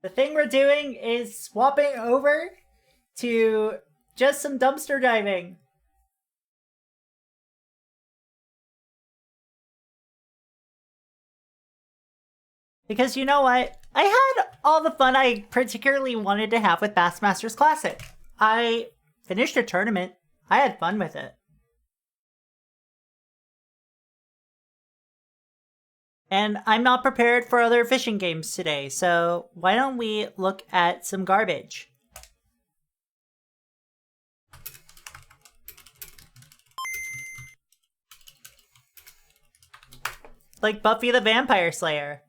The thing we're doing is swapping over to just some dumpster diving. Because you know what? I had all the fun I particularly wanted to have with Bassmasters Classic. I finished a tournament. I had fun with it. And I'm not prepared for other fishing games today, so why don't we look at some garbage? Like Buffy the Vampire Slayer.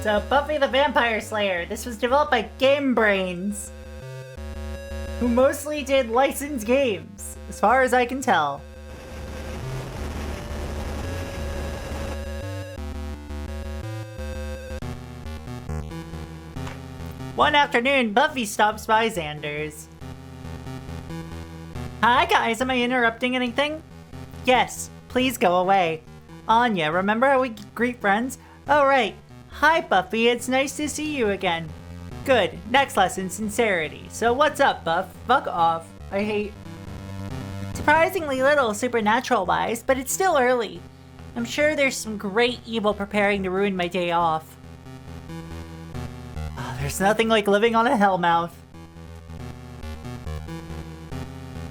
So, Buffy the Vampire Slayer. This was developed by Game Brains, who mostly did licensed games, as far as I can tell. One afternoon, Buffy stops by Xander's. Hi guys, am I interrupting anything? Yes, please go away. Anya, remember how we greet friends? Oh right. Hi Buffy, it's nice to see you again. Good, next lesson, sincerity. So what's up, Buff? Fuck off. I hate... Surprisingly little supernatural-wise, but it's still early. I'm sure there's some great evil preparing to ruin my day off. Oh, there's nothing like living on a hellmouth.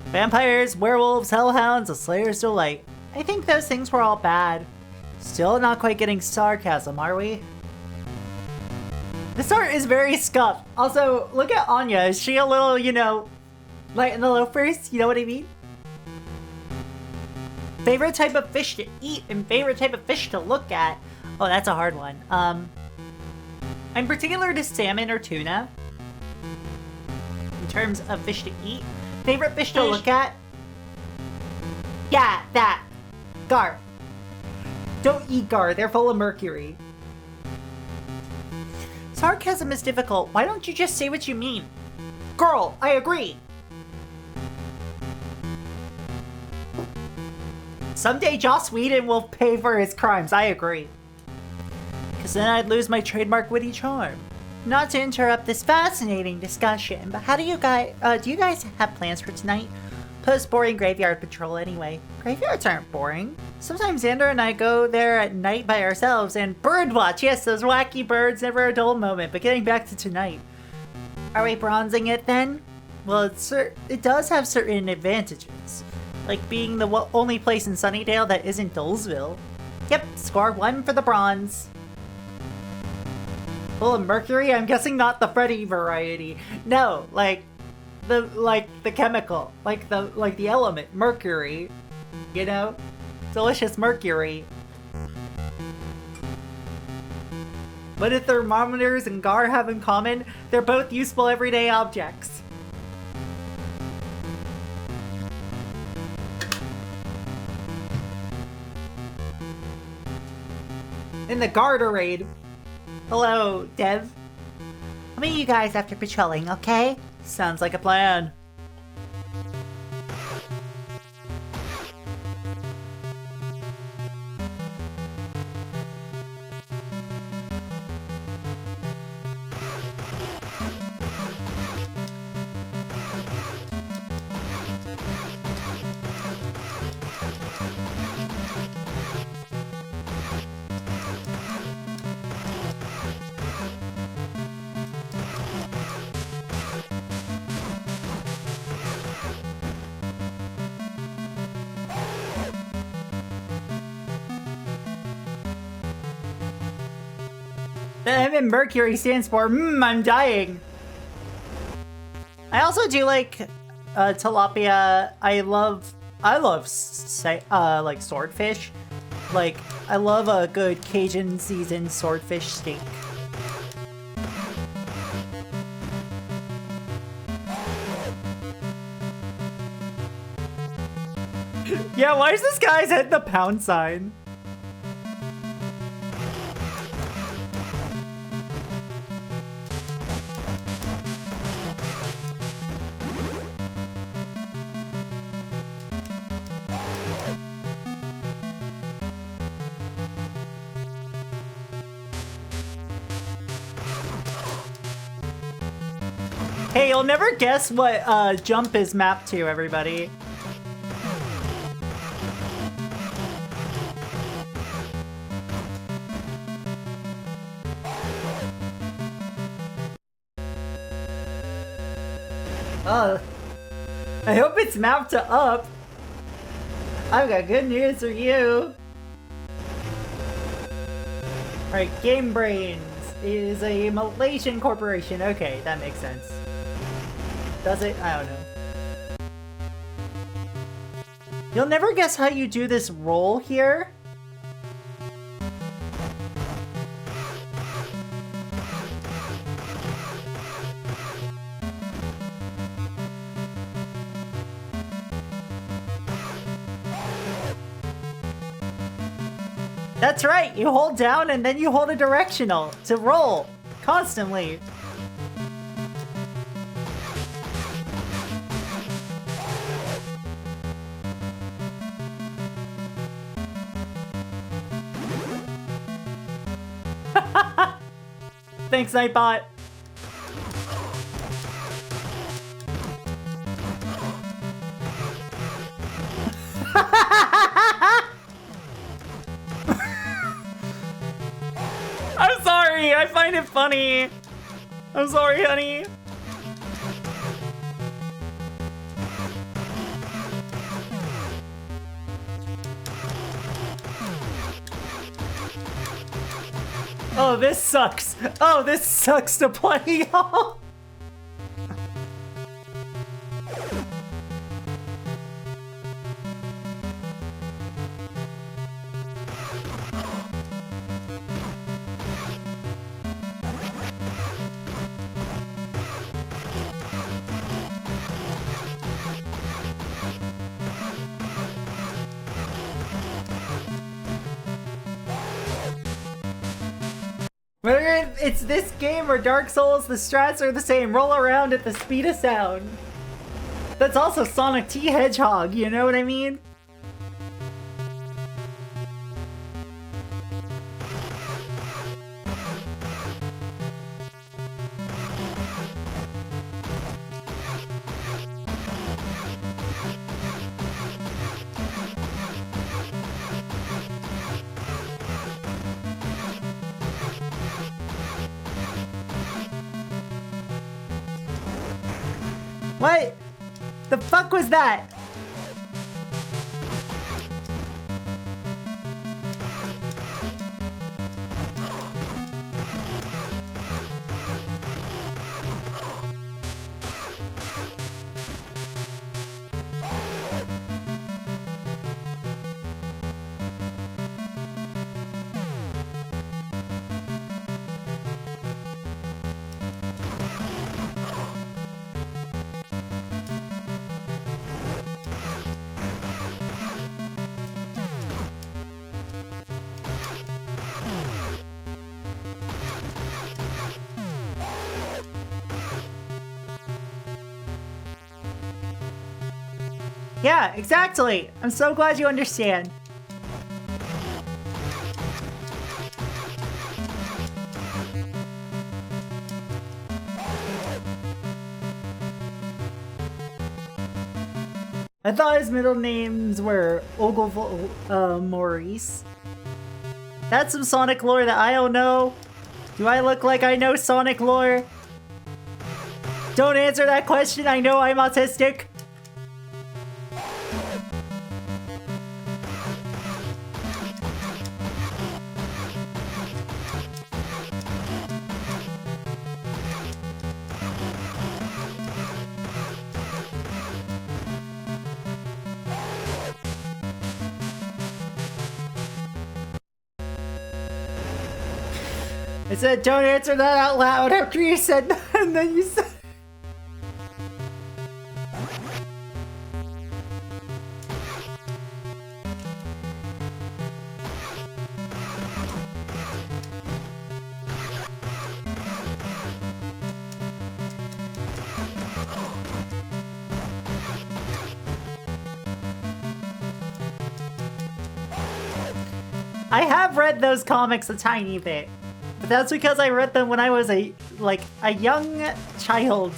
Vampires, werewolves, hellhounds, a slayer's delight. I think those things were all bad. Still not quite getting sarcasm, are we? This art is very scuffed. Also, look at Anya. Is she a little, you know, light in the loafers? You know what I mean? Favorite type of fish to eat and favorite type of fish to look at. Oh, that's a hard one. I'm particular to salmon or tuna. In terms of fish to eat. Favorite fish to look at? Yeah, that. Gar. Don't eat gar, they're full of mercury. Sarcasm is difficult. Why don't you just say what you mean? Girl, I agree. Someday Joss Whedon will pay for his crimes. I agree. Because then I'd lose my trademark witty charm. Not to interrupt this fascinating discussion, but how do you guys have plans for tonight? Post boring graveyard patrol anyway. Graveyards aren't boring. Sometimes Xander and I go there at night by ourselves and birdwatch. Yes, those wacky birds, never a dull moment. But getting back to tonight. Are we bronzing it then? Well, it does have certain advantages. Like being the only place in Sunnydale that isn't Dullsville. Yep, score 1 for the bronze. Full of mercury? I'm guessing not the Freddy variety. No, like the chemical, like the element, mercury, you know? Delicious mercury. What do thermometers and Gar have in common? They're both useful everyday objects. In the Garderade. Hello, Dev. I'll meet you guys after patrolling, okay? Sounds like a plan. The M in Mercury stands for I'm dying. I also do like tilapia. I love like swordfish. Like I love a good Cajun seasoned swordfish steak. Yeah, why is this guy's at the pound sign? Hey, you'll never guess what jump is mapped to, everybody. I hope it's mapped to up. I've got good news for you. Alright, Game Brains is a Malaysian corporation. Okay, that makes sense. Does it? I don't know. You'll never guess how you do this roll here. That's right, you hold down and then you hold a directional to roll constantly. Thanks, Nightbot. I'm sorry, I find it funny. I'm sorry, honey. Oh, this sucks. Oh, this sucks to play, y'all. Whether it's this game or Dark Souls, the strats are the same. Roll around at the speed of sound. That's also Sonic T Hedgehog, you know what I mean? What? The fuck was that? Yeah, exactly. I'm so glad you understand. I thought his middle names were Maurice. That's some Sonic lore that I don't know. Do I look like I know Sonic lore? Don't answer that question, I know I'm autistic. I said, don't answer that out loud after you said that, and then you said... I have read those comics a tiny bit, but that's because I read them when I was a young child.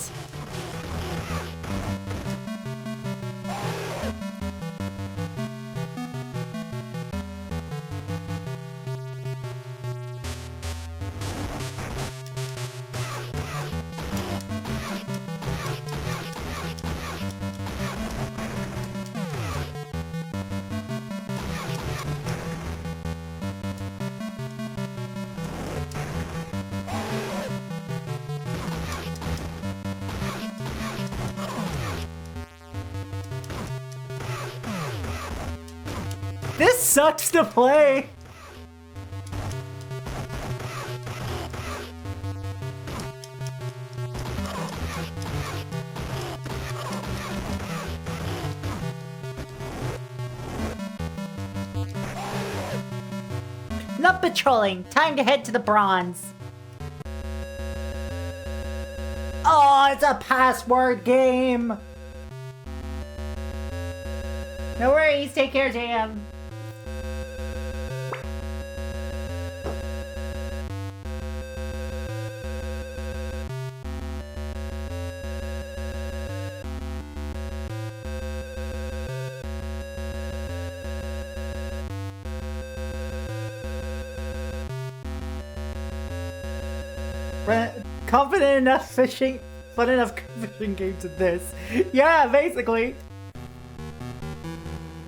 This sucks to play! Not patrolling. Time to head to the bronze. Oh, it's a password game! No worries, take care, JM. Confident enough fishing, fun enough fishing game to this. Yeah, basically.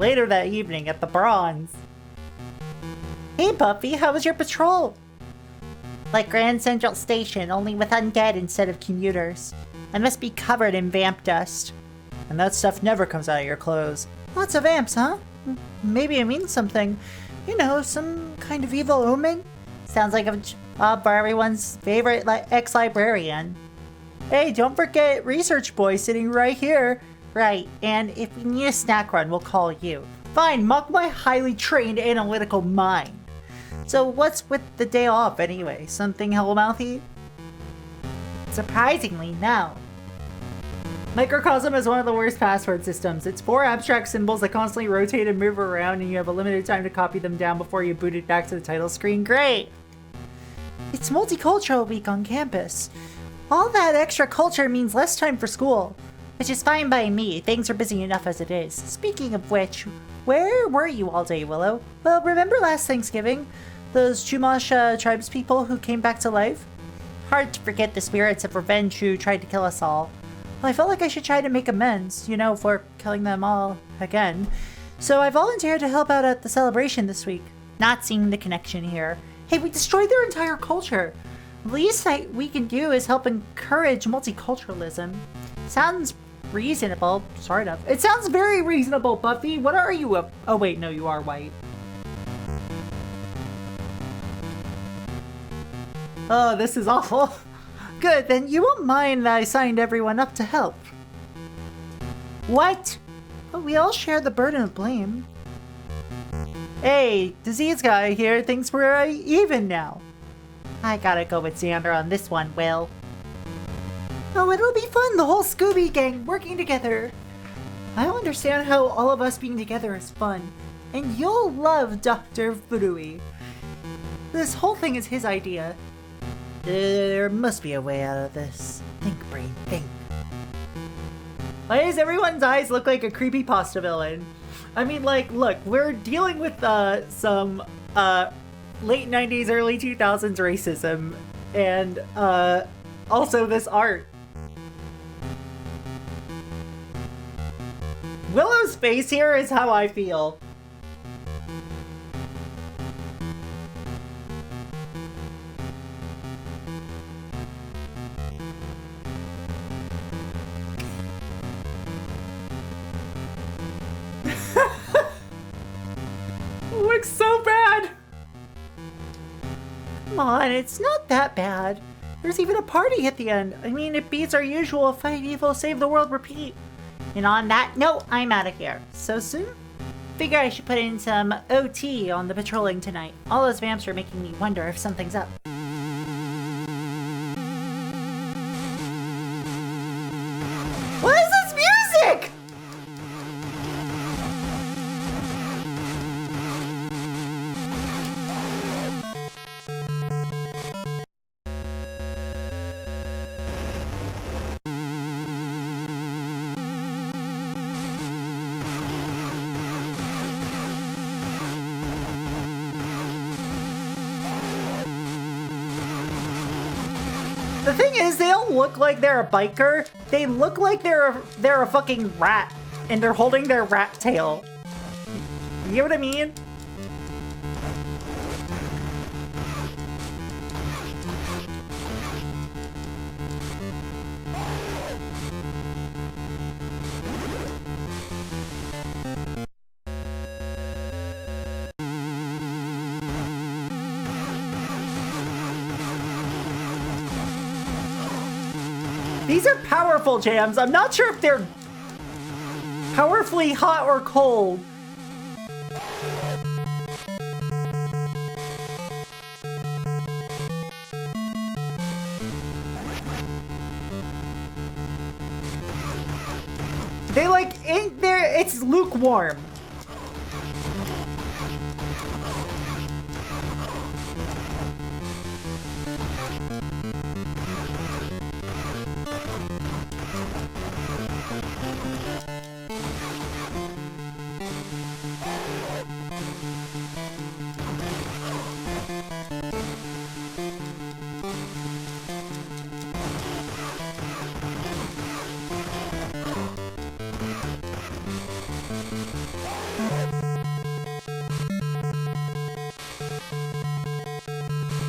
Later that evening at the bronze. Hey Buffy, how was your patrol? Like Grand Central Station, only with undead instead of commuters. I must be covered in vamp dust. And that stuff never comes out of your clothes. Lots of vamps, huh? Maybe it means something. You know, some kind of evil omen? Sounds like a job for everyone's favorite ex-librarian. Hey, don't forget Research Boy sitting right here. Right, and if we need a snack run, we'll call you. Fine, mock my highly trained analytical mind. So what's with the day off anyway? Something hellmouthy? Surprisingly, no. Microcosm is one of the worst password systems. It's 4 abstract symbols that constantly rotate and move around, and you have a limited time to copy them down before you boot it back to the title screen. Great! It's Multicultural Week on campus. All that extra culture means less time for school. Which is fine by me, things are busy enough as it is. Speaking of which, where were you all day, Willow? Well, remember last Thanksgiving? Those Chumash tribes people who came back to life? Hard to forget the spirits of revenge who tried to kill us all. Well, I felt like I should try to make amends, you know, for killing them all again. So I volunteered to help out at the celebration this week. Not seeing the connection here. Hey, we destroyed their entire culture. The least we can do is help encourage multiculturalism. Sounds reasonable, sort of. It sounds very reasonable, Buffy. What are you up? Oh wait, no, you are white. Oh, this is awful. Good, then you won't mind that I signed everyone up to help. What? But we all share the burden of blame. Hey, Disease Guy here thinks we're even now. I gotta go with Xander on this one, Will. Oh, it'll be fun, the whole Scooby gang working together. I don't understand how all of us being together is fun. And you'll love Dr. Furui. This whole thing is his idea. There must be a way out of this. Think, brain, think. Why does everyone's eyes look like a creepypasta villain? I mean, like, look, we're dealing with some late 90s, early 2000s racism, and also this art. Willow's face here is how I feel. Looks so bad! Come on, it's not that bad. There's even a party at the end. I mean, it beats our usual fight evil, save the world, repeat. And on that note, I'm out of here. So soon? Figure I should put in some OT on the patrolling tonight. All those vamps are making me wonder if something's up. What is this music? The thing is, they don't look like they're a biker. They look like they're a fucking rat, and they're holding their rat tail. You know what I mean? These are powerful jams. I'm not sure if they're powerfully hot or cold. They like, in there, it's lukewarm.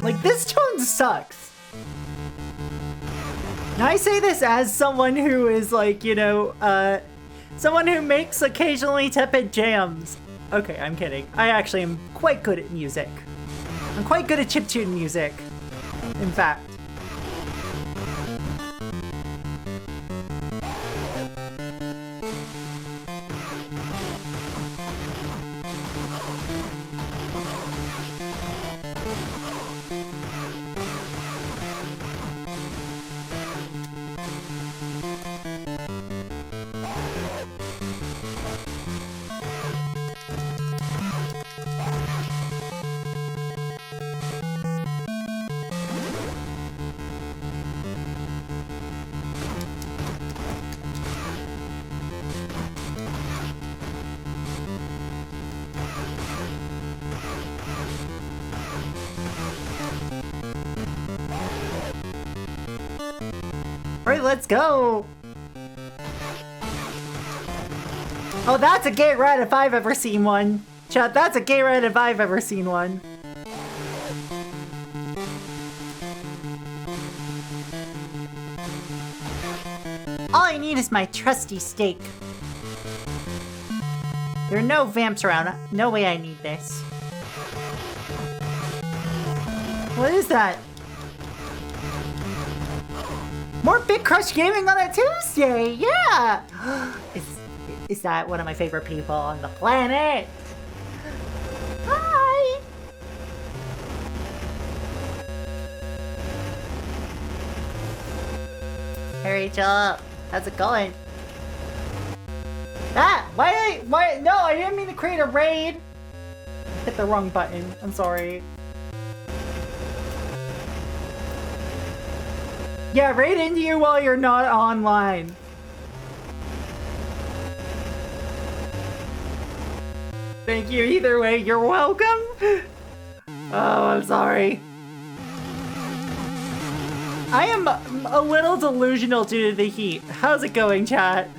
Like, this tone sucks. Now, I say this as someone who is, like, you know, someone who makes occasionally tepid jams. Okay, I'm kidding. I actually am quite good at music. I'm quite good at chiptune music, in fact. Alright, let's go! Oh, that's a gay rat if I've ever seen one. Chat, that's a gay rat if I've ever seen one. All I need is my trusty stake. There are no vamps around. No way I need this. What is that? More Big Crush Gaming on a Tuesday! Yeah! Is that one of my favorite people on the planet? Hi! Hey Rachel, how's it going? Ah! Why, no, I didn't mean to create a raid! I hit the wrong button, I'm sorry. Yeah, raid into you while you're not online. Thank you either way, you're welcome. Oh, I'm sorry. I am a little delusional due to the heat. How's it going, chat?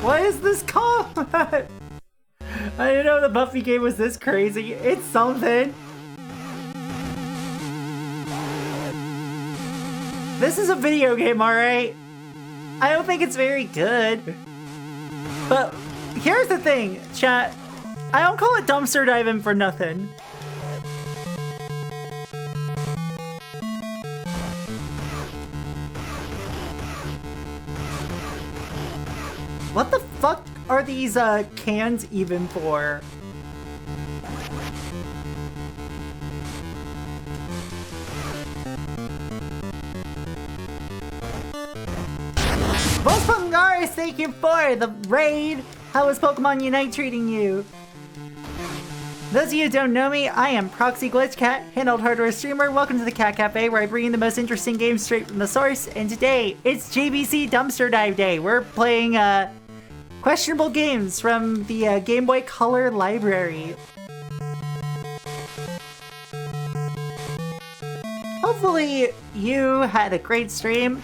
What is this combat? I didn't know the Buffy game was this crazy. It's something. This is a video game, alright? I don't think it's very good. But here's the thing, chat. I don't call it dumpster diving for nothing. What the fuck are these cans even for? Volkswagen, thank you for the raid! How is Pokemon Unite treating you? Those of you who don't know me, I am Proxy Glitch Cat, handheld hardware streamer. Welcome to the Cat Cafe, where I bring you the most interesting games straight from the source. And today, it's GBC Dumpster Dive Day. We're playing questionable games from the Game Boy Color library. Hopefully, you had a great stream.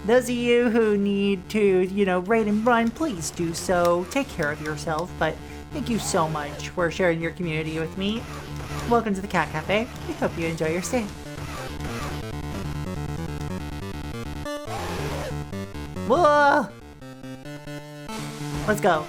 Those of you who need to, you know, raid and run, please do so. Take care of yourself, but thank you so much for sharing your community with me. Welcome to the Cat Cafe. I hope you enjoy your stay. Whoa! Let's go.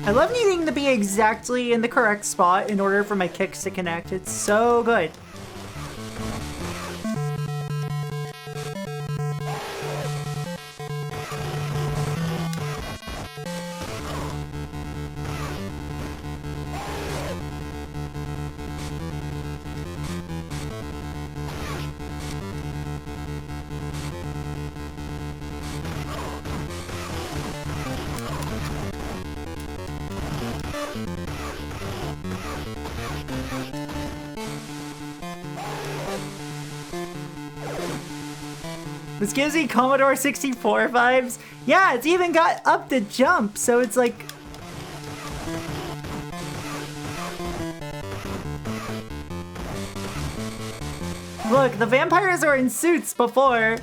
I love needing to be exactly in the correct spot in order for my kicks to connect. It's so good. This gives me Commodore 64 vibes. Yeah, it's even got up to jump, so it's like... Look, the vampires were in suits before.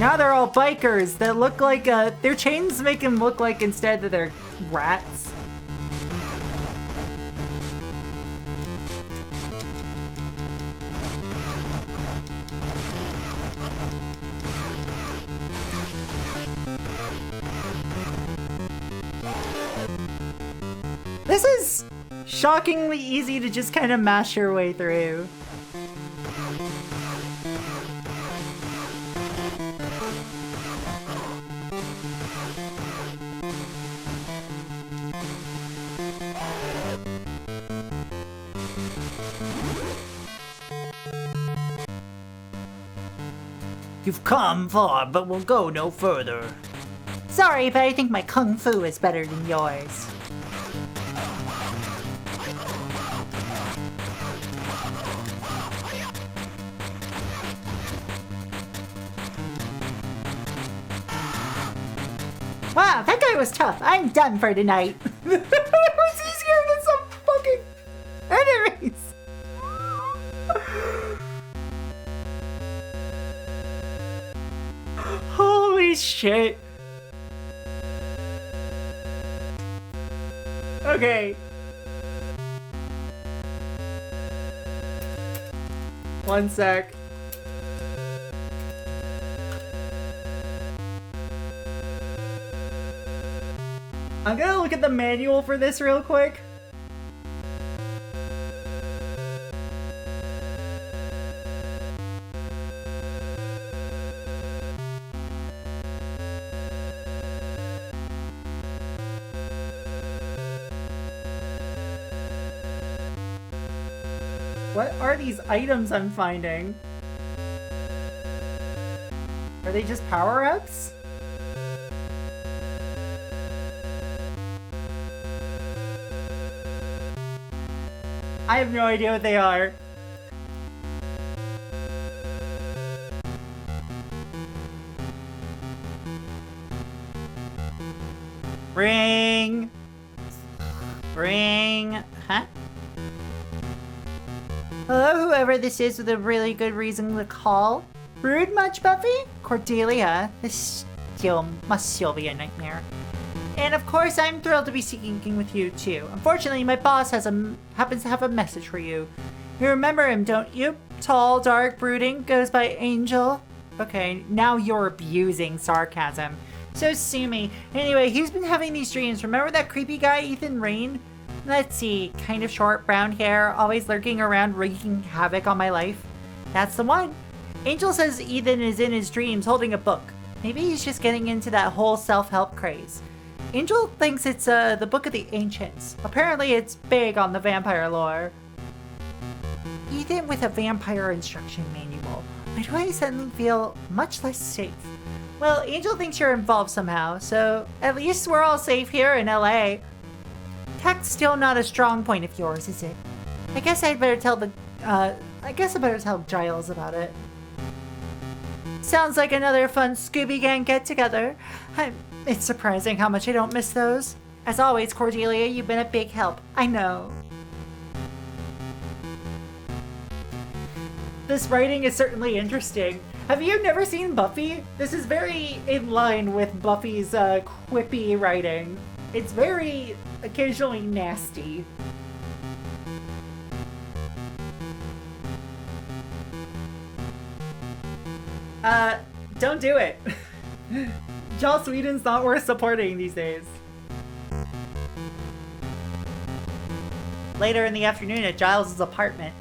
Now they're all bikers that look like, their chains make them look like instead that they're rats. This is shockingly easy to just kind of mash your way through. You've come far, but we'll go no further. Sorry, but I think my kung fu is better than yours. Wow, that guy was tough. I'm done for tonight. It was easier than some fucking enemies. Holy shit. Okay. One sec. I'm gonna look at the manual for this real quick. What are these items I'm finding? Are they just power-ups? I have no idea what they are. Ring. Ring. Huh? Hello, whoever this is with a really good reason to call. Rude much, Buffy? Cordelia, this must still be a nightmare. And of course, I'm thrilled to be speaking with you too. Unfortunately, my boss happens to have a message for you. You remember him, don't you? Tall, dark, brooding, goes by Angel. Okay, now you're abusing sarcasm. So sue me. Anyway, he's been having these dreams. Remember that creepy guy, Ethan Rain? Let's see, kind of short, brown hair, always lurking around, wreaking havoc on my life. That's the one. Angel says Ethan is in his dreams holding a book. Maybe he's just getting into that whole self-help craze. Angel thinks it's the Book of the Ancients. Apparently it's big on the vampire lore. Ethan with a vampire instruction manual. Why do I suddenly feel much less safe? Well, Angel thinks you're involved somehow, so at least we're all safe here in LA. Tech's still not a strong point of yours, is it? I guess I better tell Giles about it. Sounds like another fun Scooby Gang get-together. It's surprising how much I don't miss those. As always, Cordelia, you've been a big help. I know. This writing is certainly interesting. Have you never seen Buffy? This is very in line with Buffy's quippy writing. It's very occasionally nasty. Don't do it. Joss Whedon's not worth supporting these days. Later in the afternoon at Giles' apartment.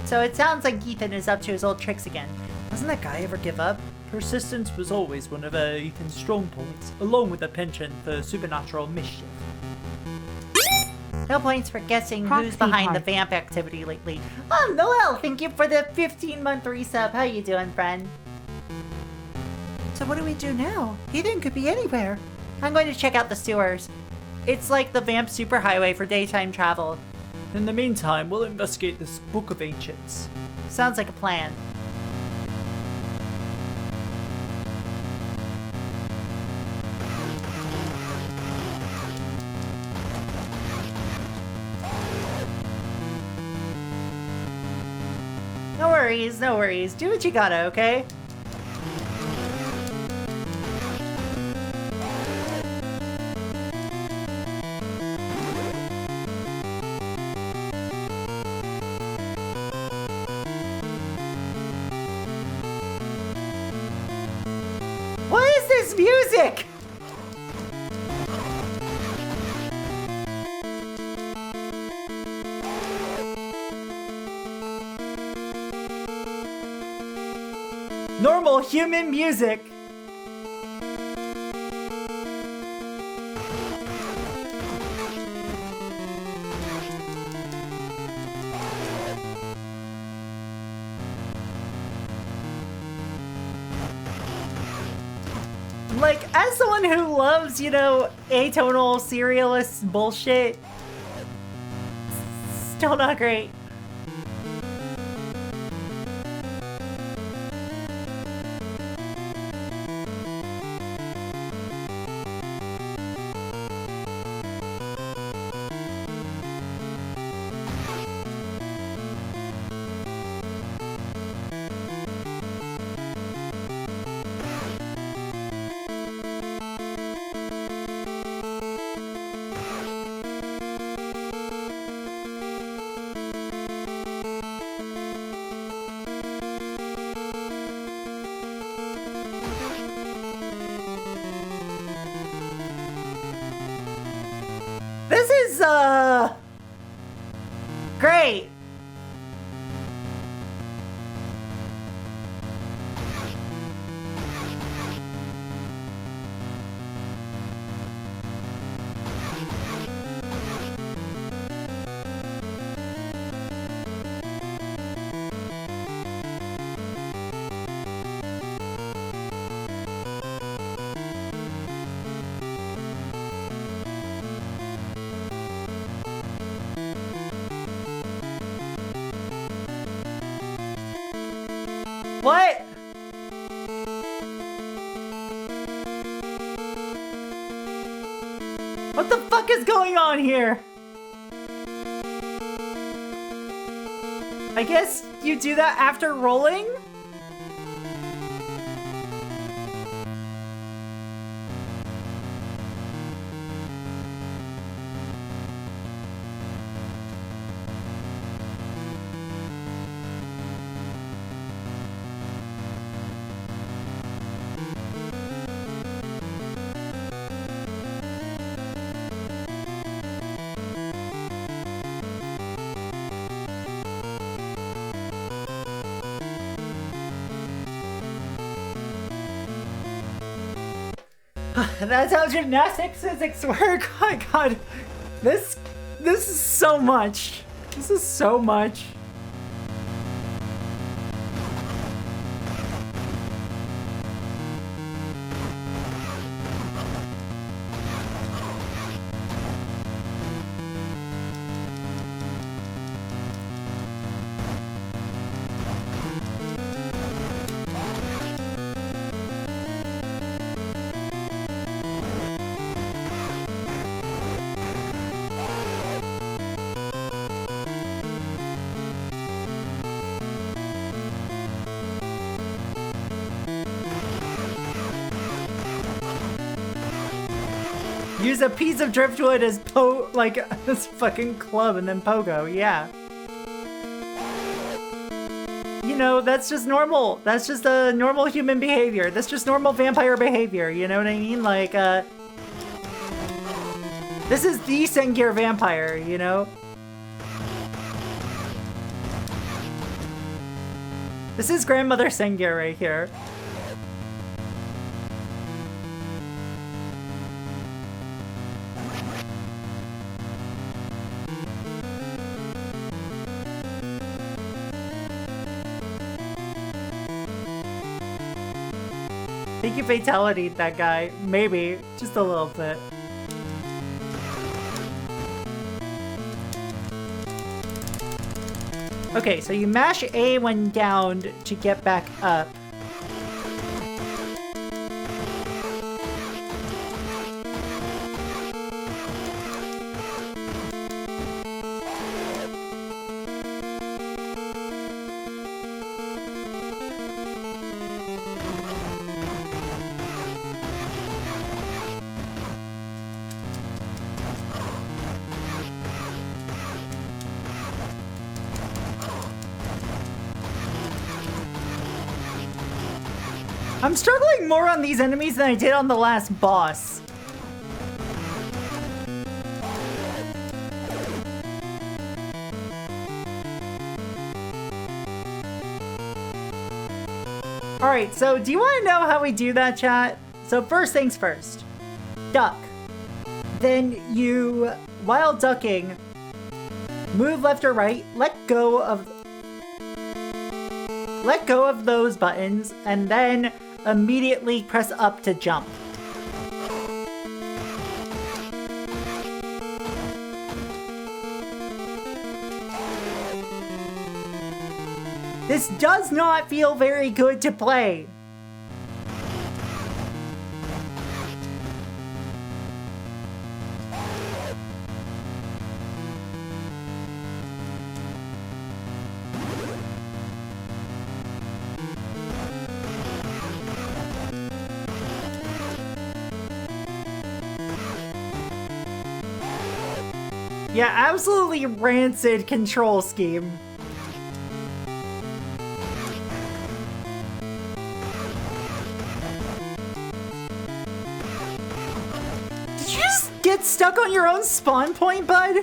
So it sounds like Ethan is up to his old tricks again. Doesn't that guy ever give up? Persistence was always one of Ethan's strong points, along with a penchant for supernatural mischief. No points for guessing who's behind the vamp activity lately. Oh, Noelle, thank you for the 15-month resub. How you doing, friend? So what do we do now? Ethan could be anywhere. I'm going to check out the sewers. It's like the vamp superhighway for daytime travel. In the meantime, we'll investigate this Book of Ancients. Sounds like a plan. No worries, no worries. Do what you gotta, okay? What is this music? Normal human music! Like, as someone who loves, you know, atonal serialist bullshit, still not great. This is, great. What? What the fuck is going on here? I guess you do that after rolling? That's how gymnastics physics work. Oh my god. This is so much. This is so much. Use a piece of driftwood as this fucking club and then pogo, yeah. You know, that's just normal. That's just a normal human behavior. That's just normal vampire behavior, you know what I mean? Like, this is the Sengir vampire, you know? This is Grandmother Sengir right here. I think you fatality that guy. Maybe. Just a little bit. Okay, so you mash A when down to get back up. I'm struggling more on these enemies than I did on the last boss. Alright, so do you want to know how we do that, chat? So first things first. Duck. Then you, while ducking, move left or right, let go of those buttons, and then immediately press up to jump. This does not feel very good to play. Yeah, absolutely rancid control scheme. Did you just get stuck on your own spawn point, bud?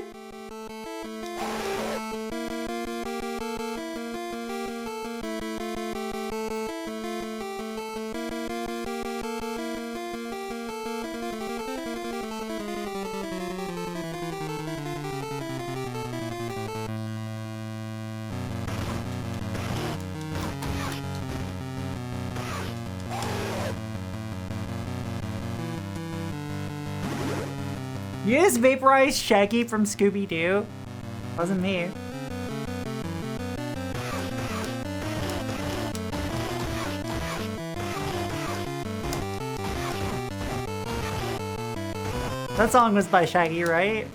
You just vaporized Shaggy from Scooby-Doo? Wasn't me. That song was by Shaggy, right?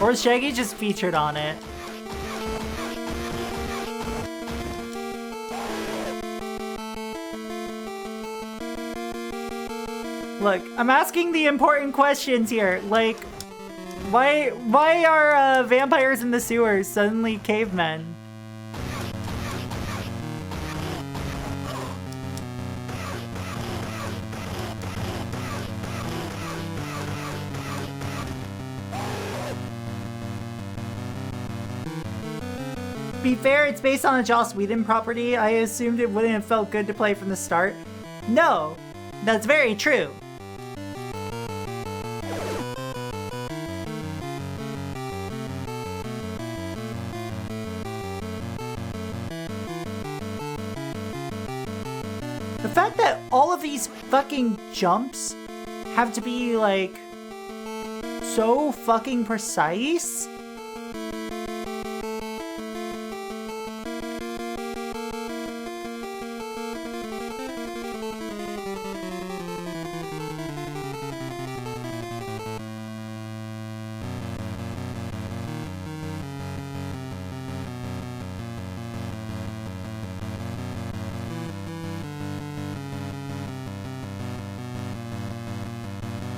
Or is Shaggy just featured on it? Look, I'm asking the important questions here. Like, why are vampires in the sewers suddenly cavemen? To be fair, it's based on a Joss Whedon property. I assumed it wouldn't have felt good to play from the start. No, that's very true. The fact that all of these fucking jumps have to be, like, so fucking precise?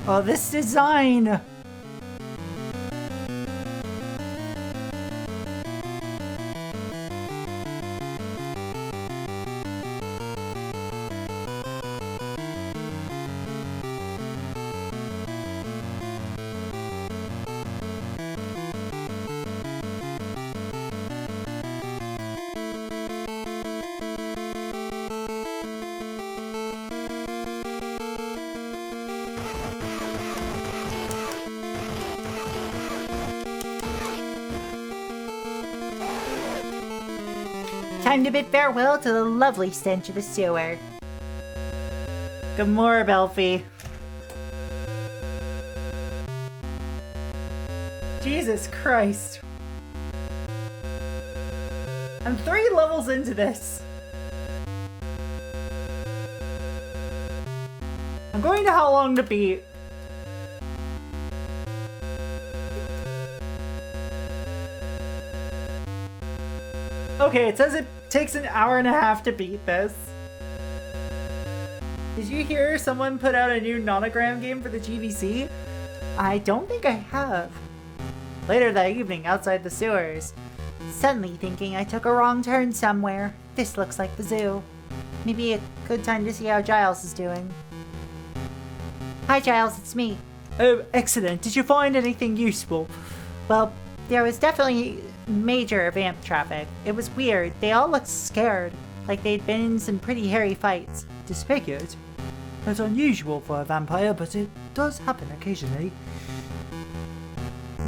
Oh, this design! Time to bid farewell to the lovely stench of the sewer. Good morning, Belfie. Jesus Christ. I'm 3 levels into this. I'm going to how long to beat. Okay, it says it takes an hour and a half to beat this. Did you hear someone put out a new nonogram game for the GBC? I don't think I have. Later that evening, outside the sewers, suddenly thinking I took a wrong turn somewhere. This looks like the zoo. Maybe a good time to see how Giles is doing. Hi Giles, it's me. Oh, excellent. Did you find anything useful? Well, there was definitely major vamp traffic. It was weird. They all looked scared, like they'd been in some pretty hairy fights. Disfigured? That's unusual for a vampire, but it does happen occasionally.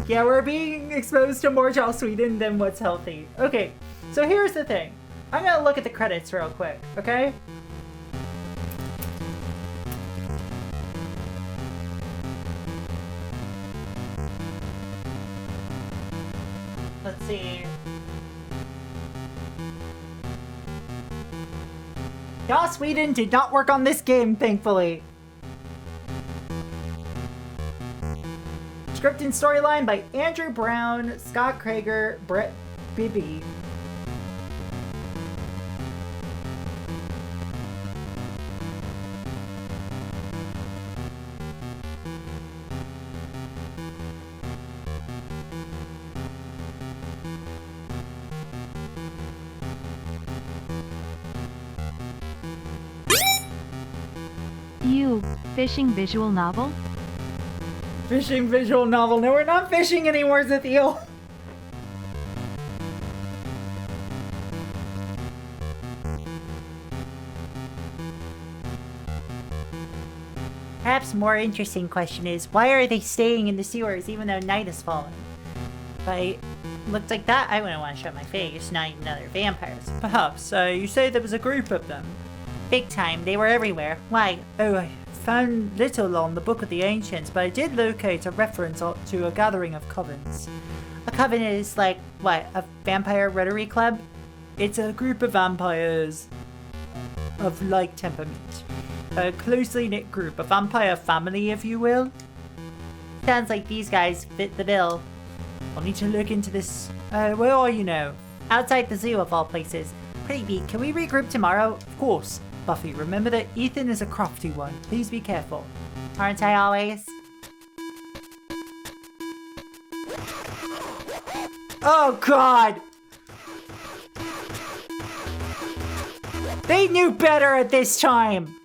Yeah, we're being exposed to more Joss Whedon than what's healthy. Okay, so here's the thing. I'm gonna look at the credits real quick, okay? Let's see. Joss Whedon did not work on this game, thankfully. Script and storyline by Andrew Brown, Scott Krager, Brett Bibby. Fishing visual novel? Fishing visual novel. No, we're not fishing anymore, Zethiel. Perhaps more interesting question is, why are they staying in the sewers even though night is falling? If I looked like that, I wouldn't want to show my face, not even other vampires. Perhaps. You say there was a group of them? Big time. They were everywhere. Why? Oh, I found little on the Book of the Ancients, but I did locate a reference to a gathering of covens. A coven is like, what, a vampire rotary club? It's a group of vampires of like temperament. A closely knit group, a vampire family, if you will. Sounds like these guys fit the bill. I'll need to look into this. Where are you now? Outside the zoo of all places. Pretty beat, can we regroup tomorrow? Of course. Buffy, remember that Ethan is a crafty one. Please be careful. Aren't I always? Oh god! They knew better at this time!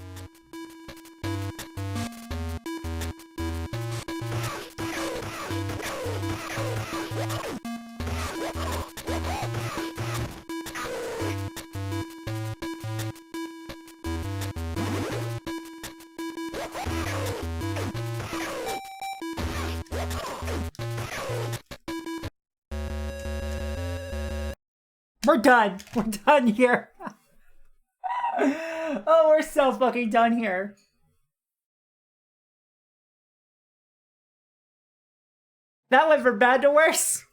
We're done. We're done here. Oh, we're so fucking done here. That went from bad to worse.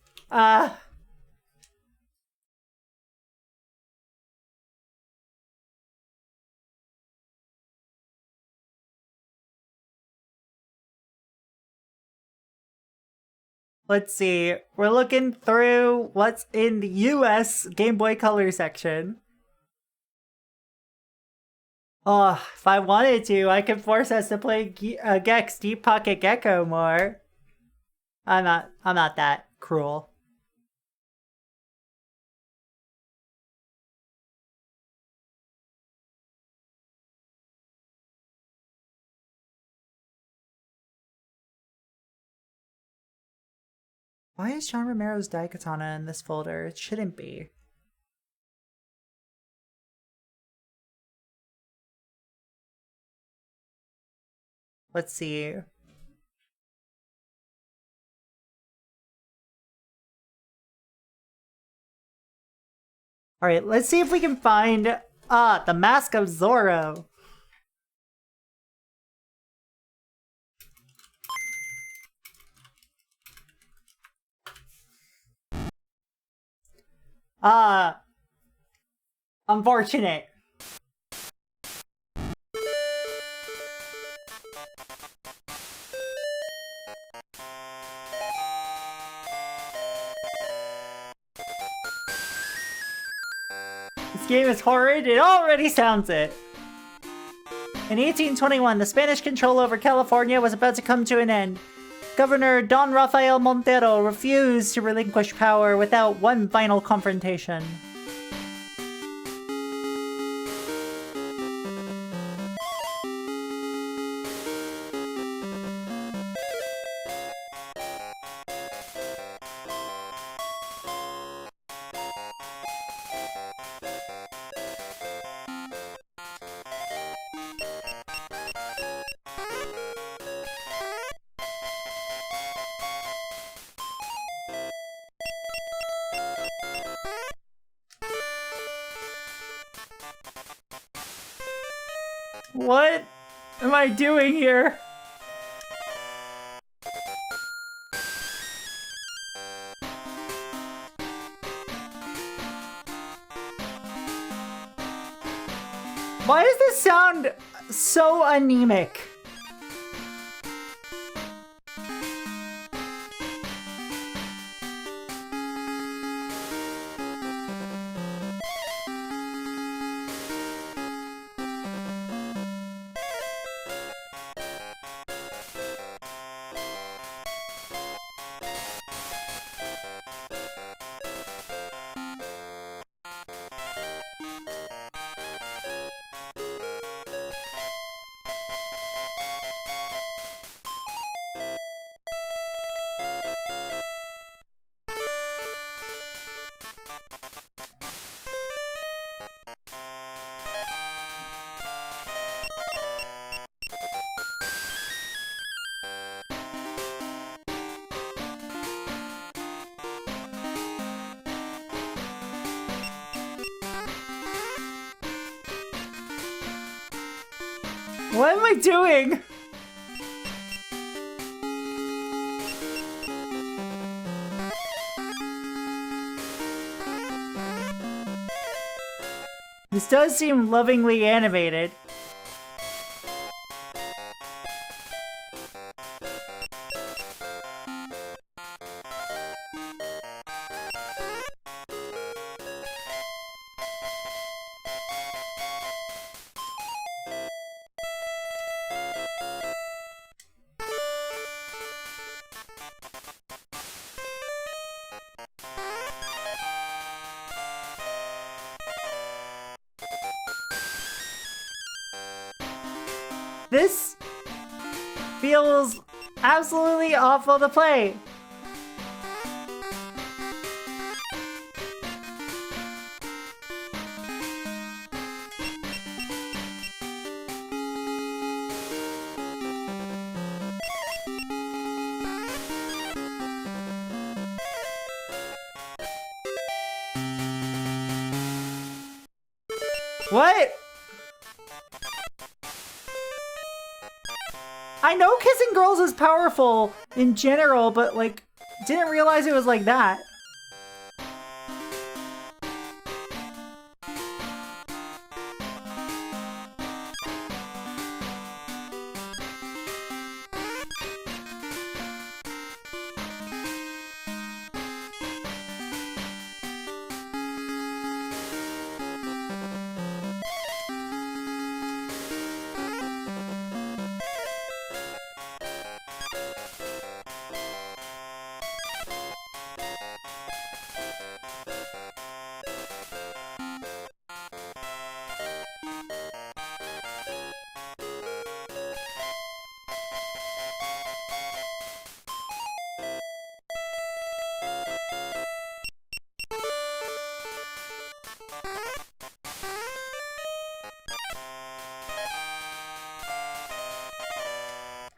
Let's see. We're looking through what's in the US Game Boy Color section. Oh, if I wanted to, I could force us to play Gex Deep Pocket Gecko more. I'm not that cruel. Why is John Romero's Daikatana in this folder? It shouldn't be. Let's see. Alright, let's see if we can find the Mask of Zorro. Unfortunate. This game is horrid, it already sounds it. In 1821, the Spanish control over California was about to come to an end. Governor Don Rafael Montero refused to relinquish power without one final confrontation. What am I doing here? Why does this sound so anemic? What am I doing? This does seem lovingly animated. This feels absolutely awful to play. What? I know kissing girls is powerful in general, but like, didn't realize it was like that.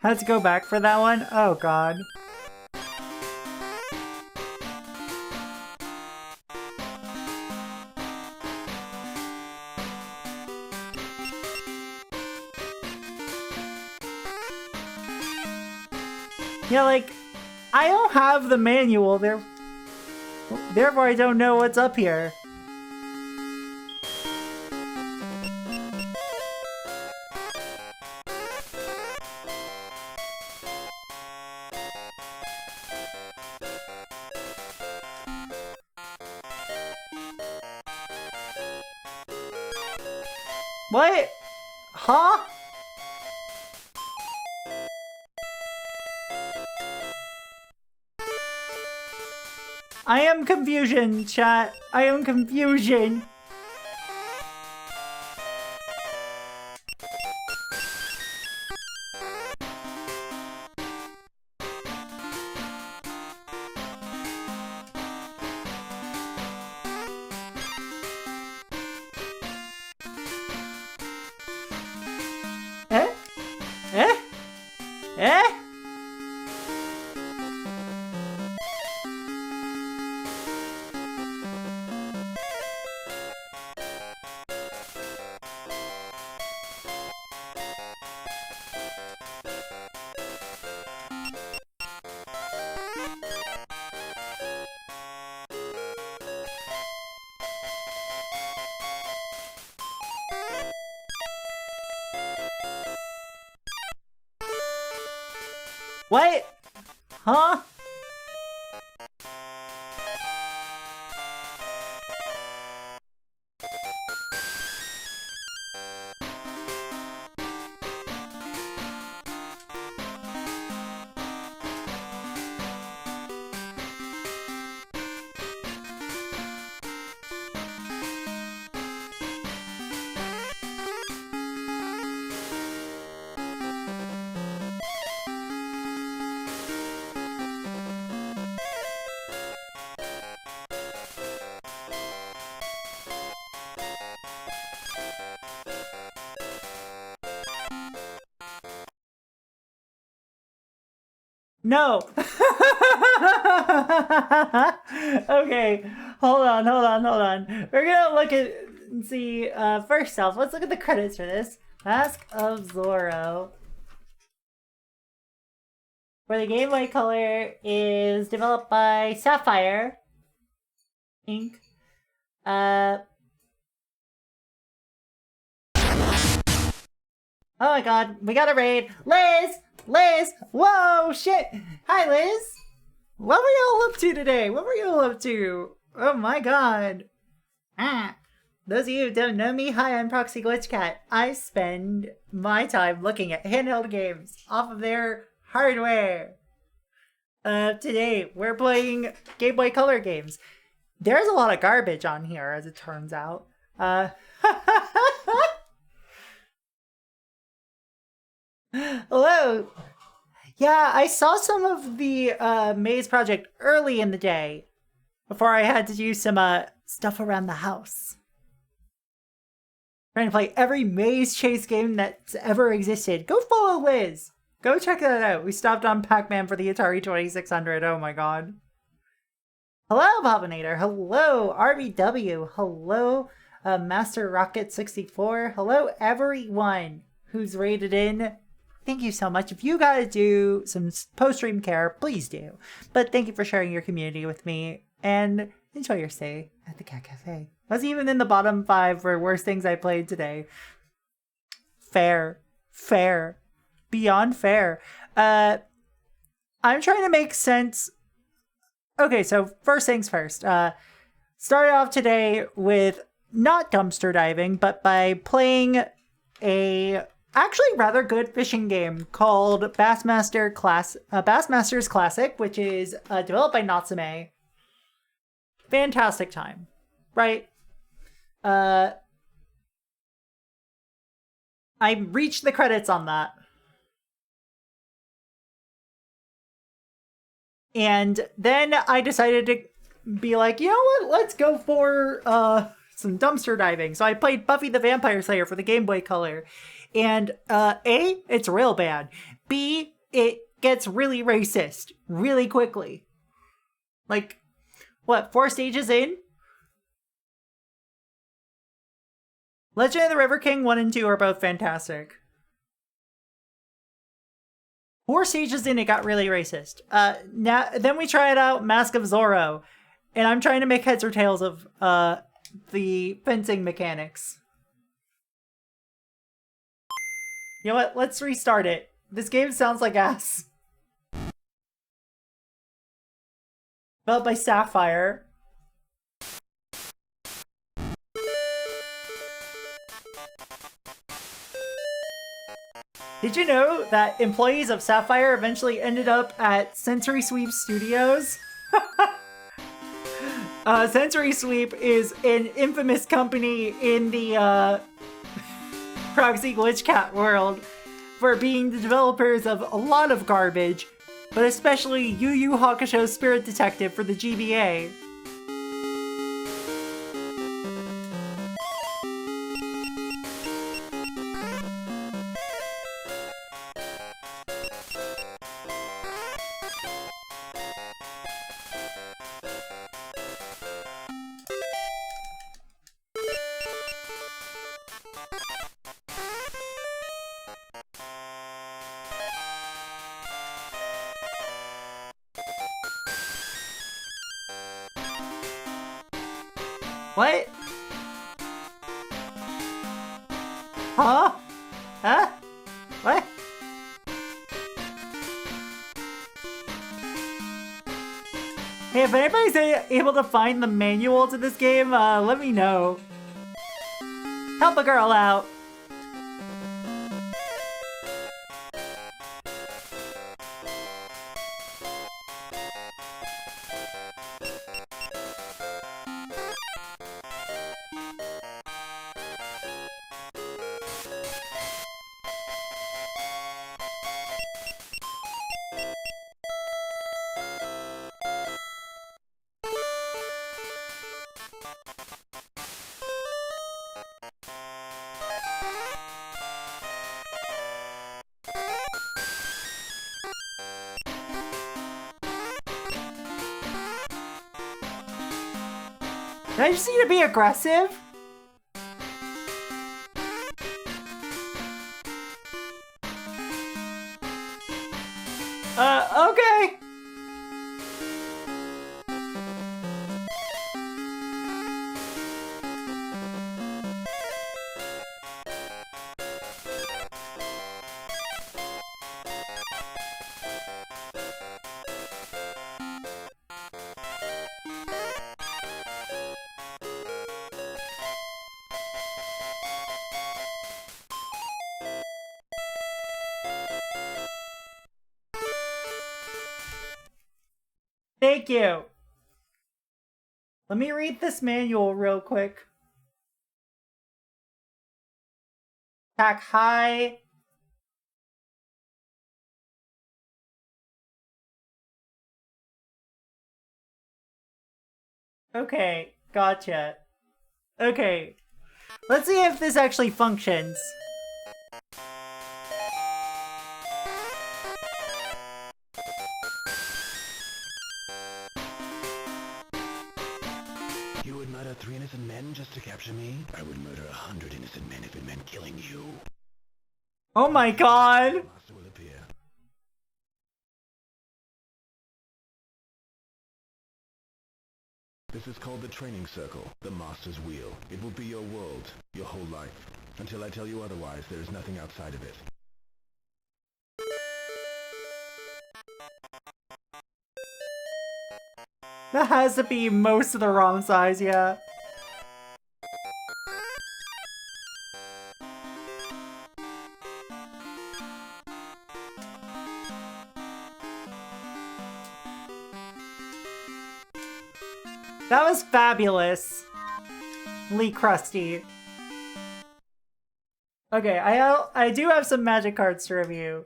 Had to go back for that one? Oh god. Yeah, like, I don't have the manual there. Therefore, I don't know what's up here. What? Huh? I am confusion, chat. I am confusion. Eh? Eh? Eh? What? Huh? No. Okay, hold on. We're gonna look at and see. First off, let's look at the credits for this. Mask of Zorro. For the Game Boy Color is developed by Sapphire Inc. Oh my god, we got a raid. Liz! Whoa, shit! Hi, Liz! What were y'all up to today? What were y'all up to? Oh my god. Those of you who don't know me, hi, I'm Proxy Glitch Cat. I spend my time looking at handheld games off of their hardware. Today, we're playing Game Boy Color games. There's a lot of garbage on here, as it turns out. Hello. Yeah, I saw some of the Maze project early in the day before I had to do some stuff around the house. Trying to play every Maze Chase game that's ever existed. Go follow Liz. Go check that out. We stopped on Pac-Man for the Atari 2600. Oh my god. Hello, Bobbinator. Hello, RBW. Hello, Master Rocket 64. Hello, everyone who's rated in. Thank you so much. If you gotta do some post-stream care, please do. But thank you for sharing your community with me, and enjoy your stay at the Cat Cafe. I was even in the bottom 5 for worst things I played today. Fair. Fair. Beyond fair. I'm trying to make sense. Okay, so first things first. Started off today with not dumpster diving, but by playing a actually rather good fishing game called Bassmasters Classic, which is developed by Natsume. Fantastic time, right? I reached the credits on that. And then I decided to be like, you know what? Let's go for some dumpster diving. So I played Buffy the Vampire Slayer for the Game Boy Color. And A, it's real bad. B, it gets really racist really quickly. Like, what, 4 stages in? Legend of the River King 1 and 2 are both fantastic. 4 stages in, it got really racist. Then we tried out Mask of Zorro, and I'm trying to make heads or tails of the fencing mechanics. You know what? Let's restart it. This game sounds like ass. Developed by Sapphire. Did you know that employees of Sapphire eventually ended up at Sensory Sweep Studios? Sensory Sweep is an infamous company in the Proxy Glitch Cat world for being the developers of a lot of garbage, but especially Yu Yu Hakusho Spirit Detective for the GBA. What? Huh? Huh? What? Hey, if anybody's able to find the manual to this game, let me know. Help a girl out. Did I just need to be aggressive? Okay. Thank you. Let me read this manual real quick. Attack high. Okay, gotcha. Okay, let's see if this actually functions. You would murder 3 innocent men just to capture me? I would murder 100 innocent men if it meant killing you. Oh my god! The master will appear. This is called the training circle, the master's wheel. It will be your world, your whole life. Until I tell you otherwise, there is nothing outside of it. That has to be most of the ROM size, yeah. That was fabulous. Lee Krusty. Okay, I do have some magic cards to review.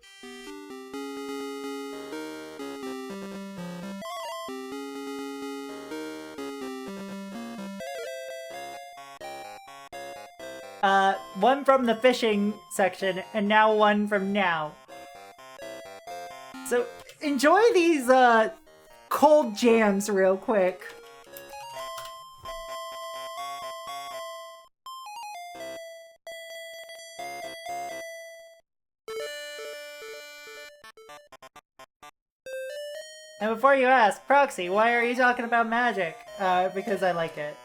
One from the fishing section, and now one from now. So, enjoy these, cold jams real quick. And before you ask, Proxy, why are you talking about magic? Because I like it.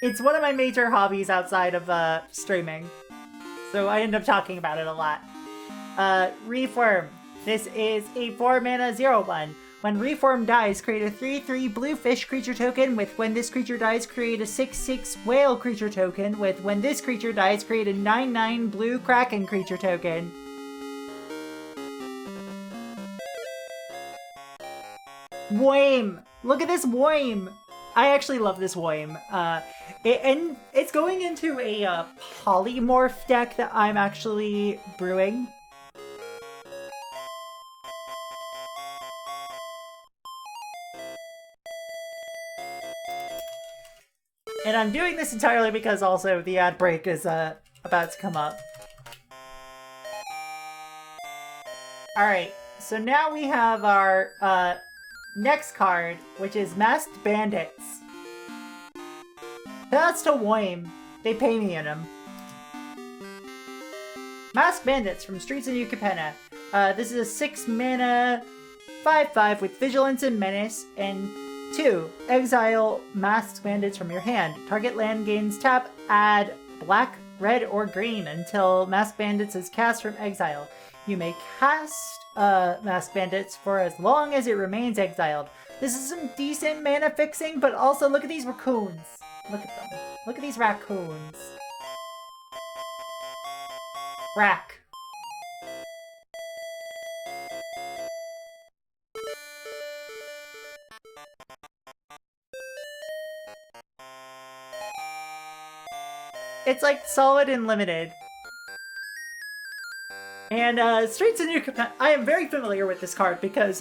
It's one of my major hobbies outside of, streaming. So I end up talking about it a lot. Reform. This is a 4-mana 0/1. When Reform dies, create a 3/3 blue fish creature token with when this creature dies, create a 6/6 whale creature token with when this creature dies, create a 9/9 blue kraken creature token. Whame! Look at this Whame! I actually love this Whame. And it's going into a polymorph deck that I'm actually brewing. And I'm doing this entirely because also the ad break is about to come up. Alright, so now we have our next card, which is Masked Bandits. That's to Whame. They pay me in them. Masked Bandits from Streets of New Capenna. This is a 6-mana 5/5 with Vigilance and Menace, and 2. Exile Masked Bandits from your hand. Target land gains tap, add black, red, or green until Masked Bandits is cast from exile. You may cast Masked Bandits for as long as it remains exiled. This is some decent mana fixing, but also look at these raccoons. Look at them. Look at these raccoons. Rack. It's like solid and limited. And Streets of New Capenna, I am very familiar with this card because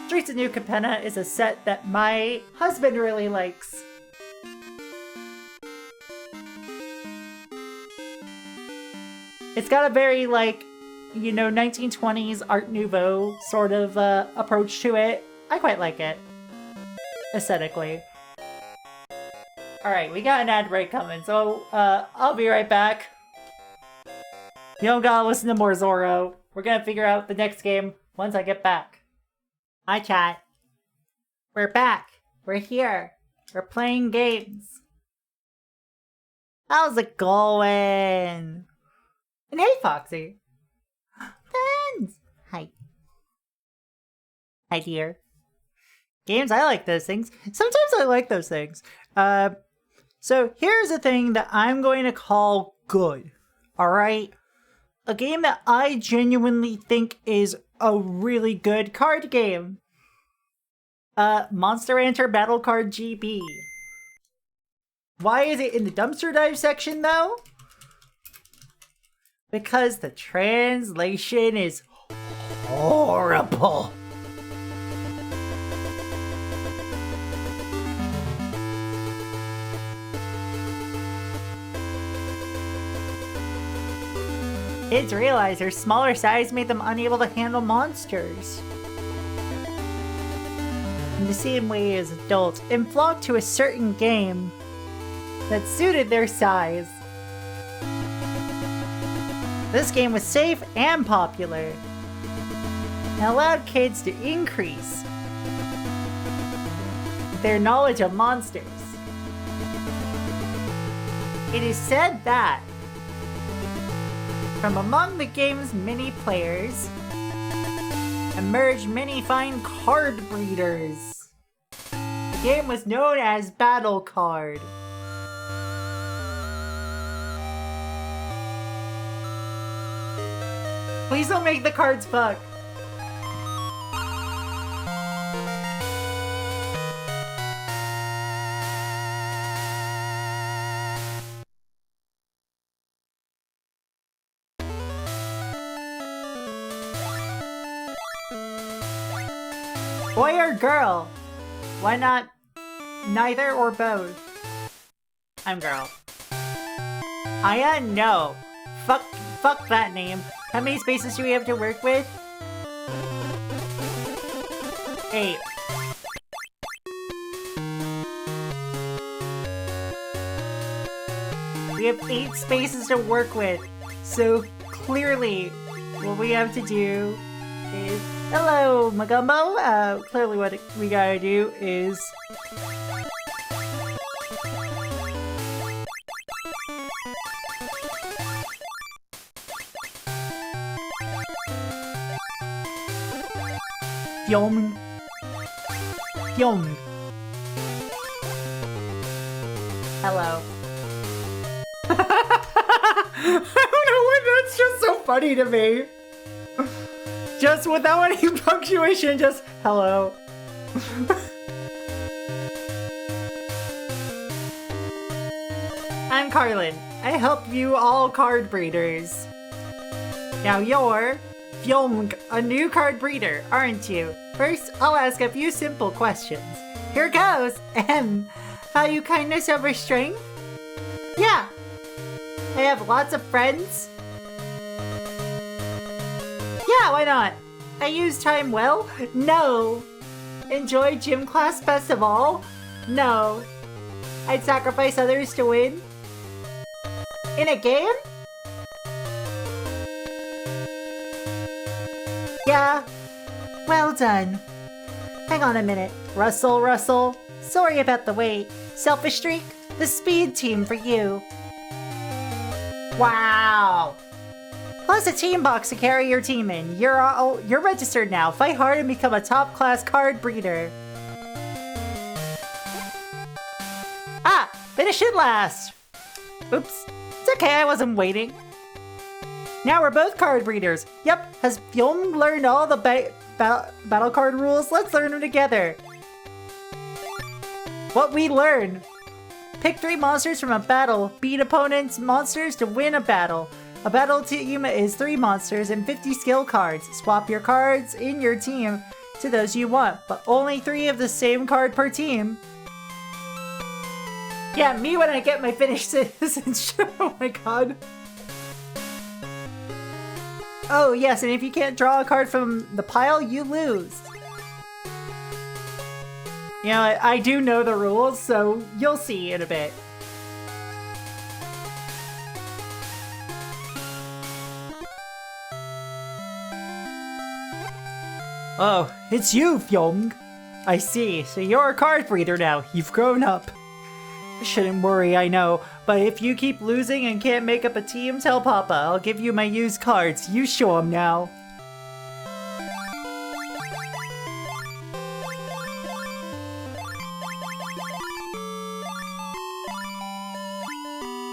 Streets of New Capenna is a set that my husband really likes. It's got a very, like, you know, 1920s Art Nouveau sort of approach to it. I quite like it. Aesthetically. Alright, we got an ad break coming, so I'll be right back. You don't gotta listen to more Zoro. We're gonna figure out the next game once I get back. Hi, chat. We're back. We're here. We're playing games. How's it going? And hey, Foxy. Friends. Hi. Hi, dear. Games, I like those things. Sometimes I like those things. So here's a thing that I'm going to call good. Alright? A game that I genuinely think is a really good card game. Monster Rancher Battle Card GB. Why is it in the dumpster dive section, though? Because the translation is horrible. Kids realized their smaller size made them unable to handle monsters. In the same way as adults, and flocked to a certain game that suited their size. This game was safe and popular, and allowed kids to increase their knowledge of monsters. It is said that from among the game's many players emerged many fine card breeders. The game was known as Battle Card. Please don't make the cards fuck. Boy or girl? Why not neither or both? I'm girl. Aya, no. Fuck that name. How many spaces do we have to work with? 8. We have 8 spaces to work with. So clearly, what we have to do is... Hello, Magumbo! Clearly what we gotta do is... Fyong. Hello. I don't know why that's just so funny to me. Just without any punctuation, just hello. I'm Carlin. I help you all card breeders. Now you're Fyong, a new card breeder, aren't you? First, I'll ask a few simple questions. Here goes. Value kindness over strength? Yeah. I have lots of friends? Yeah, why not? I use time well? No. Enjoy gym class best of all? No. I'd sacrifice others to win? In a game? Yeah. Well done. Hang on a minute. Russell. Sorry about the wait. Selfish streak? The speed team for you. Wow. Plus a team box to carry your team in. You're registered now. Fight hard and become a top-class card breeder. Ah! Finish it last! Oops. It's okay, I wasn't waiting. Now we're both card breeders. Yep, has Fyong learned all the battle card rules? Let's learn them together. What we learn. Pick 3 monsters from a battle. Beat opponents' monsters to win a battle. A battle team is 3 monsters and 50 skill cards. Swap your cards in your team to those you want, but only 3 of the same card per team. Yeah, me when I get my finished citizenship. Oh my god. Oh yes, and if you can't draw a card from the pile, you lose. You know, I do know the rules, so you'll see in a bit. Oh, it's you, Fyong. I see, so you're a card breeder now. You've grown up. Shouldn't worry, I know. But if you keep losing and can't make up a team, tell Papa. I'll give you my used cards. You show him now.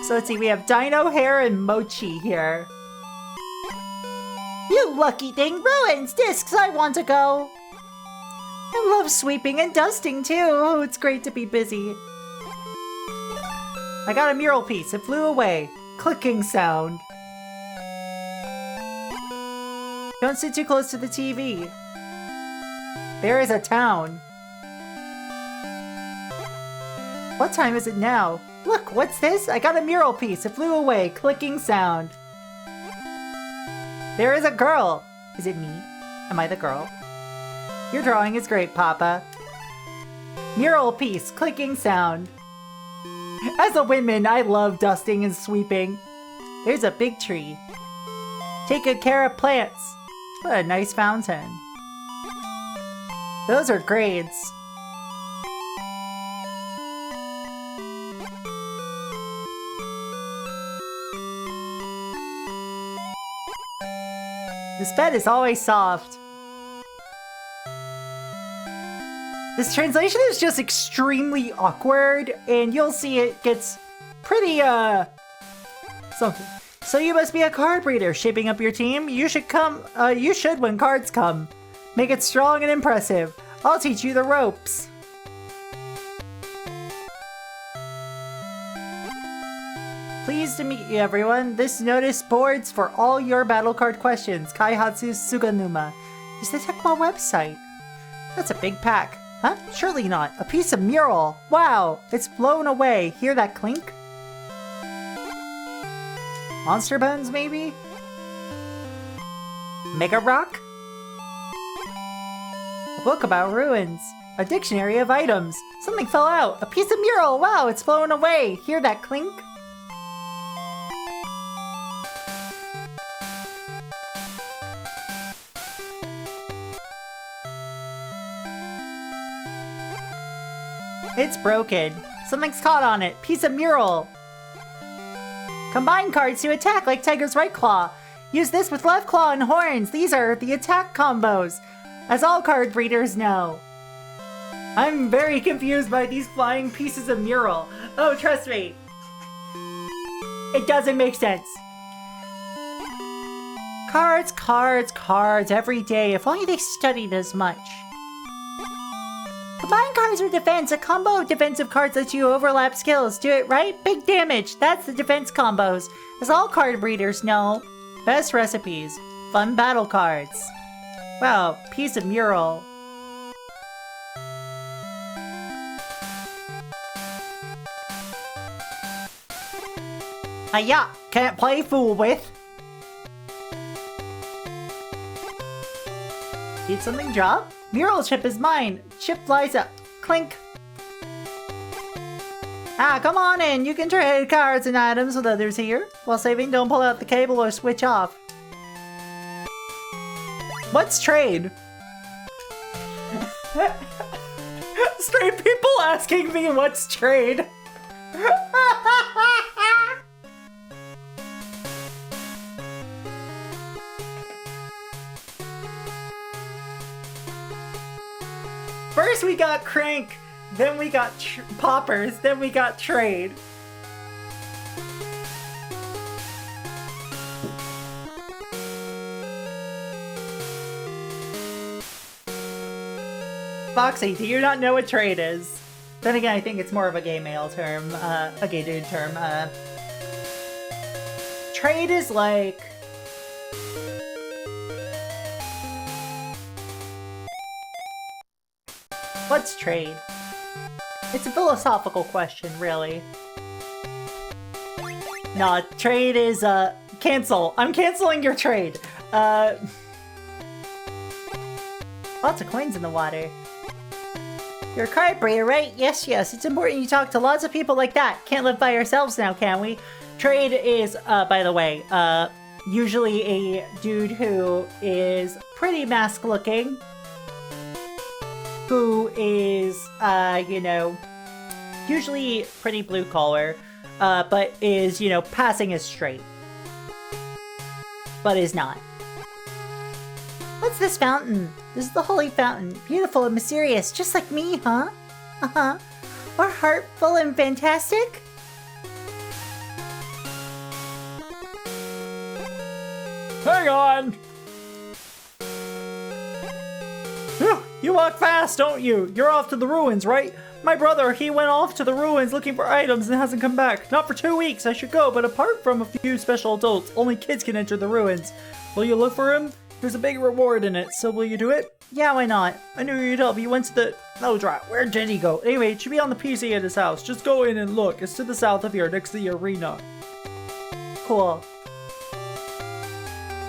So let's see, we have Dino, Hair, and Mochi here. You lucky thing, ruins discs, I want to go. I love sweeping and dusting too. Oh, it's great to be busy. I got a mural piece, it flew away. Clicking sound. Don't sit too close to the TV. There is a town. What time is it now? Look, what's this? I got a mural piece, it flew away. Clicking sound. There is a girl. Is it me? Am I the girl? Your drawing is great, Papa. Mural piece, clicking sound. As a woman, I love dusting and sweeping. There's a big tree. Take good care of plants. What a nice fountain. Those are grades. This bed is always soft. This translation is just extremely awkward, and you'll see it gets pretty, something. So you must be a card reader, shaping up your team? You should when cards come. Make it strong and impressive. I'll teach you the ropes. Pleased to meet you, everyone. This notice boards for all your battle card questions. Kaihatsu Suganuma. Is the Tecmo website? That's a big pack. Huh? Surely not. A piece of mural. Wow, it's blown away. Hear that clink? Monster bones, maybe? Mega rock? A book about ruins. A dictionary of items. Something fell out. A piece of mural. Wow, it's blown away. Hear that clink? It's broken. Something's caught on it. Piece of mural. Combine cards to attack like Tiger's right claw. Use this with left claw and horns. These are the attack combos, as all card readers know. I'm very confused by these flying pieces of mural. Oh, trust me. It doesn't make sense. Cards, cards, cards every day. If only they studied as much. Combine cards with defense. A combo of defensive cards lets you overlap skills. Do it right, big damage. That's the defense combos, as all card readers know. Best recipes. Fun battle cards. Wow, piece of mural. Yeah, can't play fool with. Did something drop? Mural chip is mine. Chip flies up. Clink. Ah, come on in. You can trade cards and items with others here. While saving, don't pull out the cable or switch off. What's trade? Straight people asking me what's trade. First we got crank, then we got poppers, then we got trade. Foxy, do you not know what trade is? Then again, I think it's more of a gay male term, a gay dude term. Trade is like... What's trade? It's a philosophical question, really. Nah, trade is, cancel. I'm canceling your trade. Lots of coins in the water. You're a card breeder, right? Yes, yes. It's important you talk to lots of people like that. Can't live by ourselves now, can we? Trade is, by the way, usually a dude who is pretty mask-looking. Who is, you know, usually pretty blue collar, but is, you know, passing as straight. But is not. What's this fountain? This is the holy fountain. Beautiful and mysterious, just like me, huh? Uh-huh. Or heartful and fantastic? Hang on! Phew, you walk fast, don't you? You're off to the ruins, right? My brother, he went off to the ruins looking for items and hasn't come back. Not for 2 weeks, I should go, but apart from a few special adults, only kids can enter the ruins. Will you look for him? There's a big reward in it, so will you do it? Yeah, why not? I knew you'd help. You went to the... Oh, drat. Where did he go? Anyway, it should be on the PC at his house. Just go in and look. It's to the south of here, next to the arena. Cool.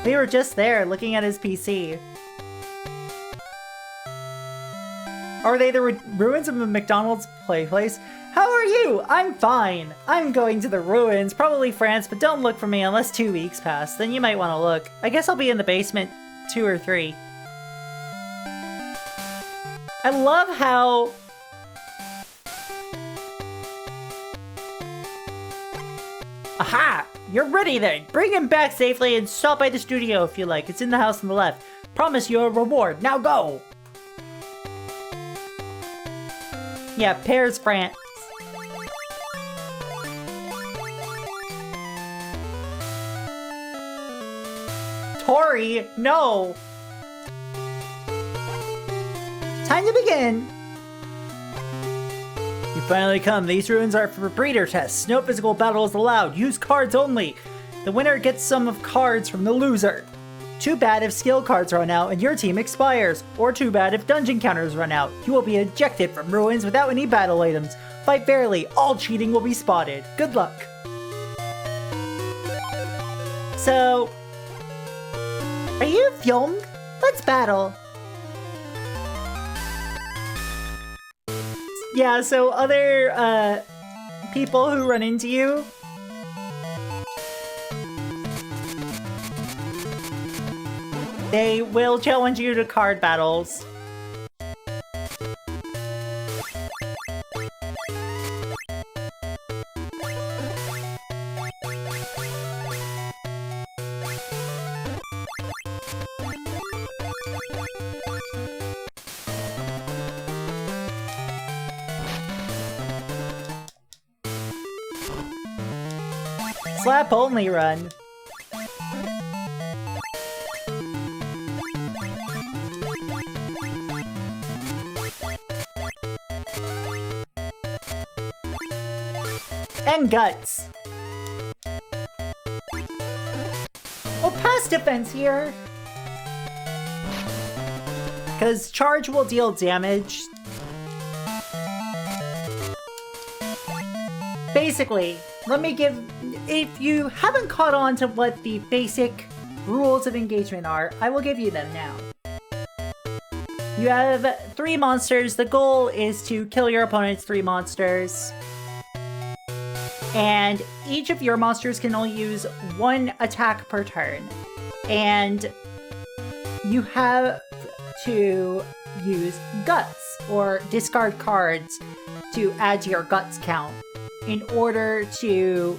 We were just there, looking at his PC. Are they the ruins of a McDonald's place? How are you? I'm fine. I'm going to the ruins, probably France, but don't look for me unless 2 weeks pass. Then you might want to look. I guess I'll be in the basement 2 or 3. I love how... Aha! You're ready then! Bring him back safely and stop by the studio if you like. It's in the house on the left. Promise you a reward. Now go! Yeah, Paris, France. Tori, no! Time to begin! You finally come. These ruins are for breeder tests. No physical battles allowed. Use cards only. The winner gets some of cards from the loser. Too bad if skill cards run out and your team expires. Or too bad if dungeon counters run out. You will be ejected from ruins without any battle items. Fight fairly. All cheating will be spotted. Good luck. So... are you Fyong? Let's battle. Yeah, so other people who run into you, they will challenge you to card battles. Slap only run. And guts. Oh, pass defense here. Because charge will deal damage. Basically, let me give... if you haven't caught on to what the basic rules of engagement are, I will give you them now. You have 3 monsters. The goal is to kill your opponent's 3 monsters. And each of your monsters can only use 1 attack per turn. And you have to use guts or discard cards to add to your guts count in order to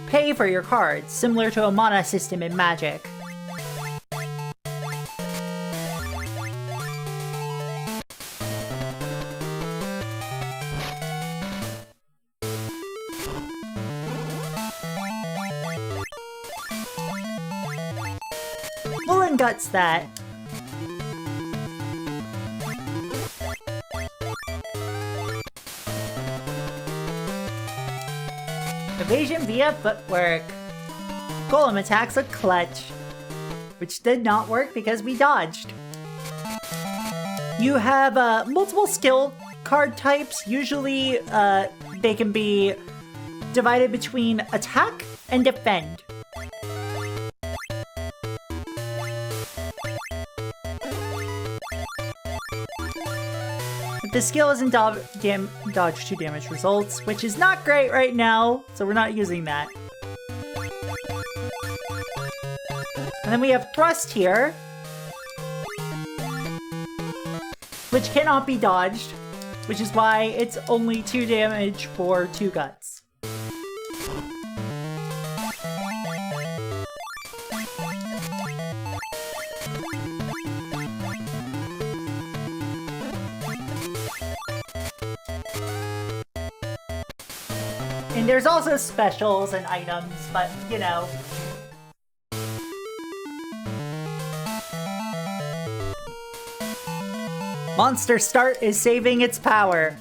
pay for your cards, similar to a mana system in Magic. Woolen Guts that. Evasion via footwork. Golem attacks a clutch, which did not work because we dodged. You have multiple skill card types. Usually they can be divided between attack and defend. The skill isn't dodge 2 damage results, which is not great right now, so we're not using that. And then we have Thrust here, which cannot be dodged, which is why it's only 2 damage for 2 guts. And there's also specials and items, but, you know. Monster Start is saving its power.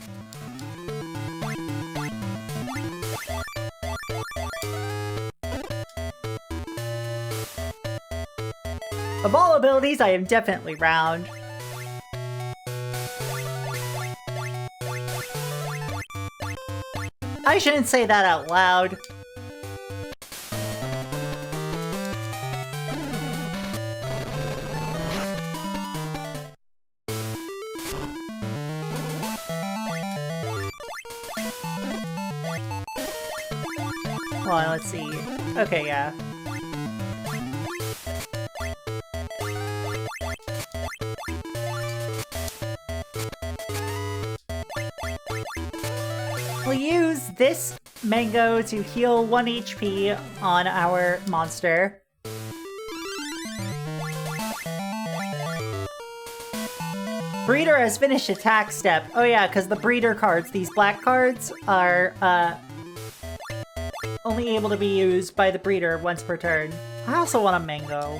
Of all abilities, I am definitely round. I shouldn't say that out loud. Hold on, let's see. Okay, yeah. We'll use this mango to heal 1 HP on our monster. Breeder has finished attack step. Oh yeah, because the breeder cards, these black cards, are only able to be used by the breeder once per turn. I also want a mango.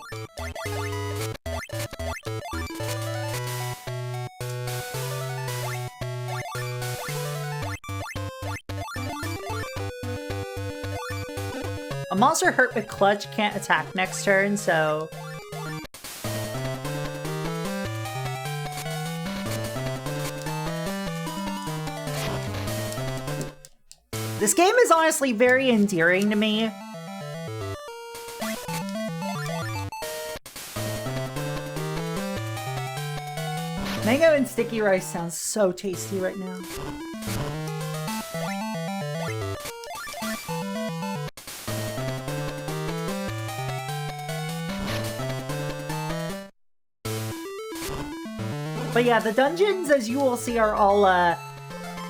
A monster hurt with Clutch can't attack next turn, so... This game is honestly very endearing to me. Mango and sticky rice sounds so tasty right now. But yeah, the dungeons, as you will see, are all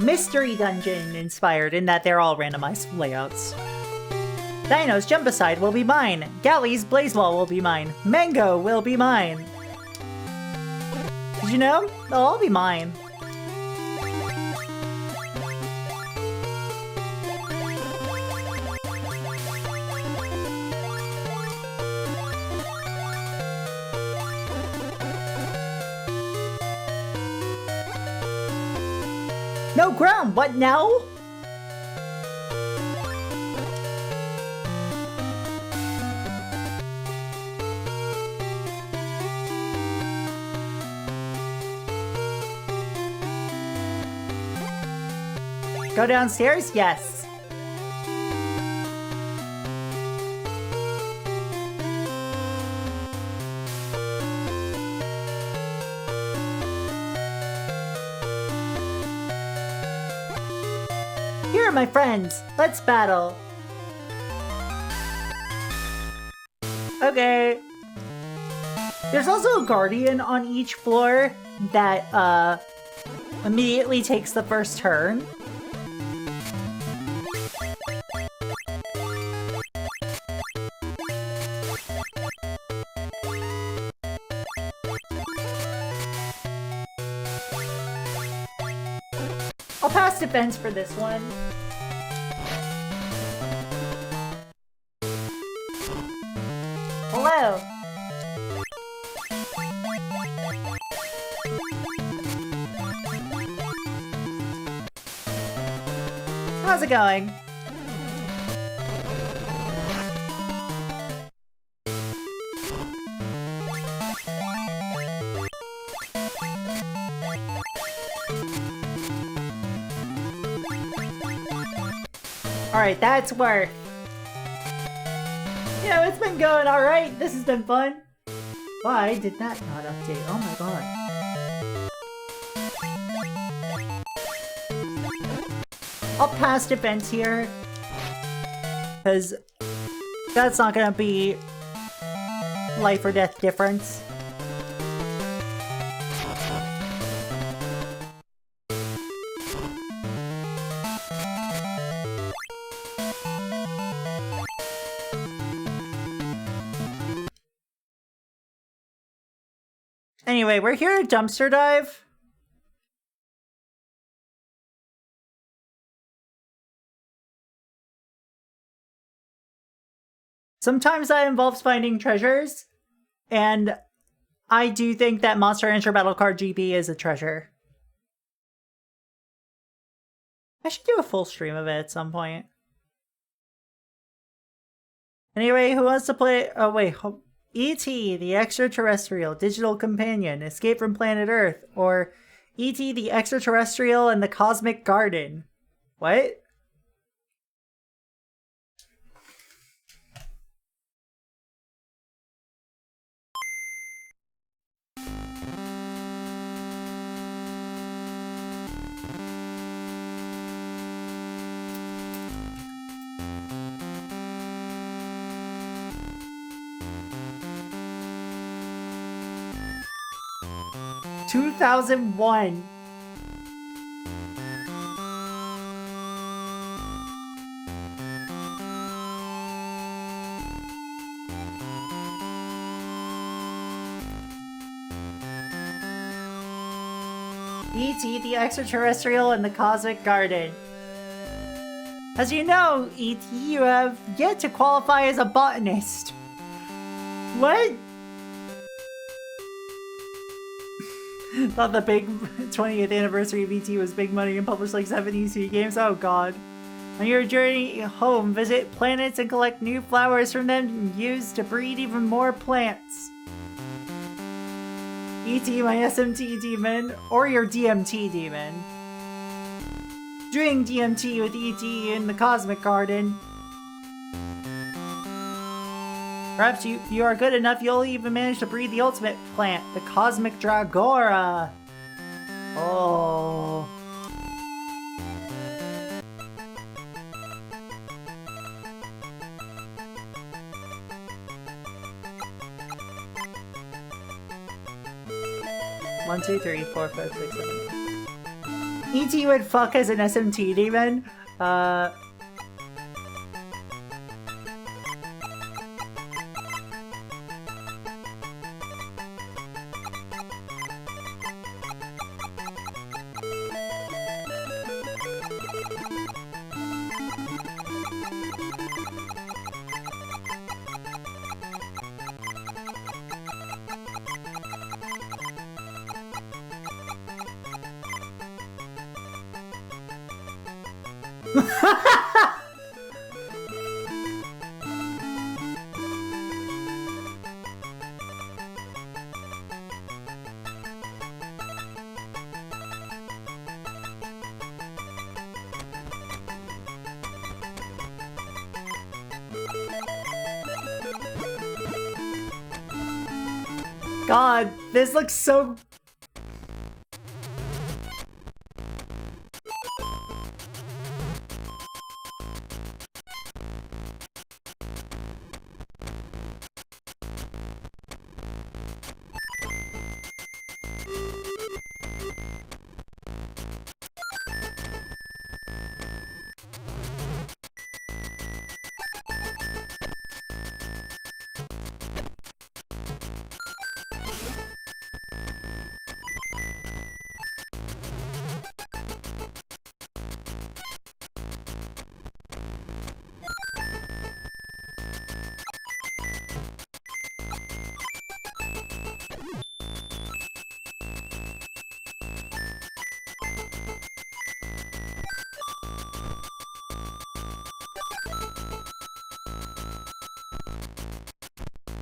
mystery dungeon inspired in that they're all randomized layouts. Dino's Jumpicide will be mine. Gally's Blazewall will be mine. Mango will be mine. Did you know? They'll all be mine. No ground, what now? Go downstairs? Yes. Here are my friends. Let's battle. Okay. There's also a guardian on each floor that immediately takes the first turn. I'll pass defense for this one. Hello. How's it going? Alright, that's worth. Yeah, it's been going alright. This has been fun. Why did that not update? Oh my god. I'll pass defense here. Because that's not gonna be life or death difference. Anyway, we're here at Dumpster Dive. Sometimes that involves finding treasures, and I do think that Monster Rancher Battle Card GB is a treasure. I should do a full stream of it at some point. Anyway, who wants to play? Oh wait, E.T. the Extraterrestrial Digital Companion, Escape from Planet Earth, or E.T. the Extraterrestrial and the Cosmic Garden. What? 2001. E.T. the Extraterrestrial in the Cosmic Garden. As you know, E.T., you have yet to qualify as a botanist. What? Thought the big 20th anniversary of E.T. was big money and published like 7 E.T. games? Oh god. On your journey home, visit planets and collect new flowers from them and use to breed even more plants. E.T. my SMT demon, or your DMT demon. Doing DMT with E.T. in the Cosmic Garden. Perhaps you are good enough, you'll even manage to breed the ultimate plant, the Cosmic Dragora. Oh. One, two, three, four, five, six, seven. E.T. would fuck as an SMT demon. God, this looks so...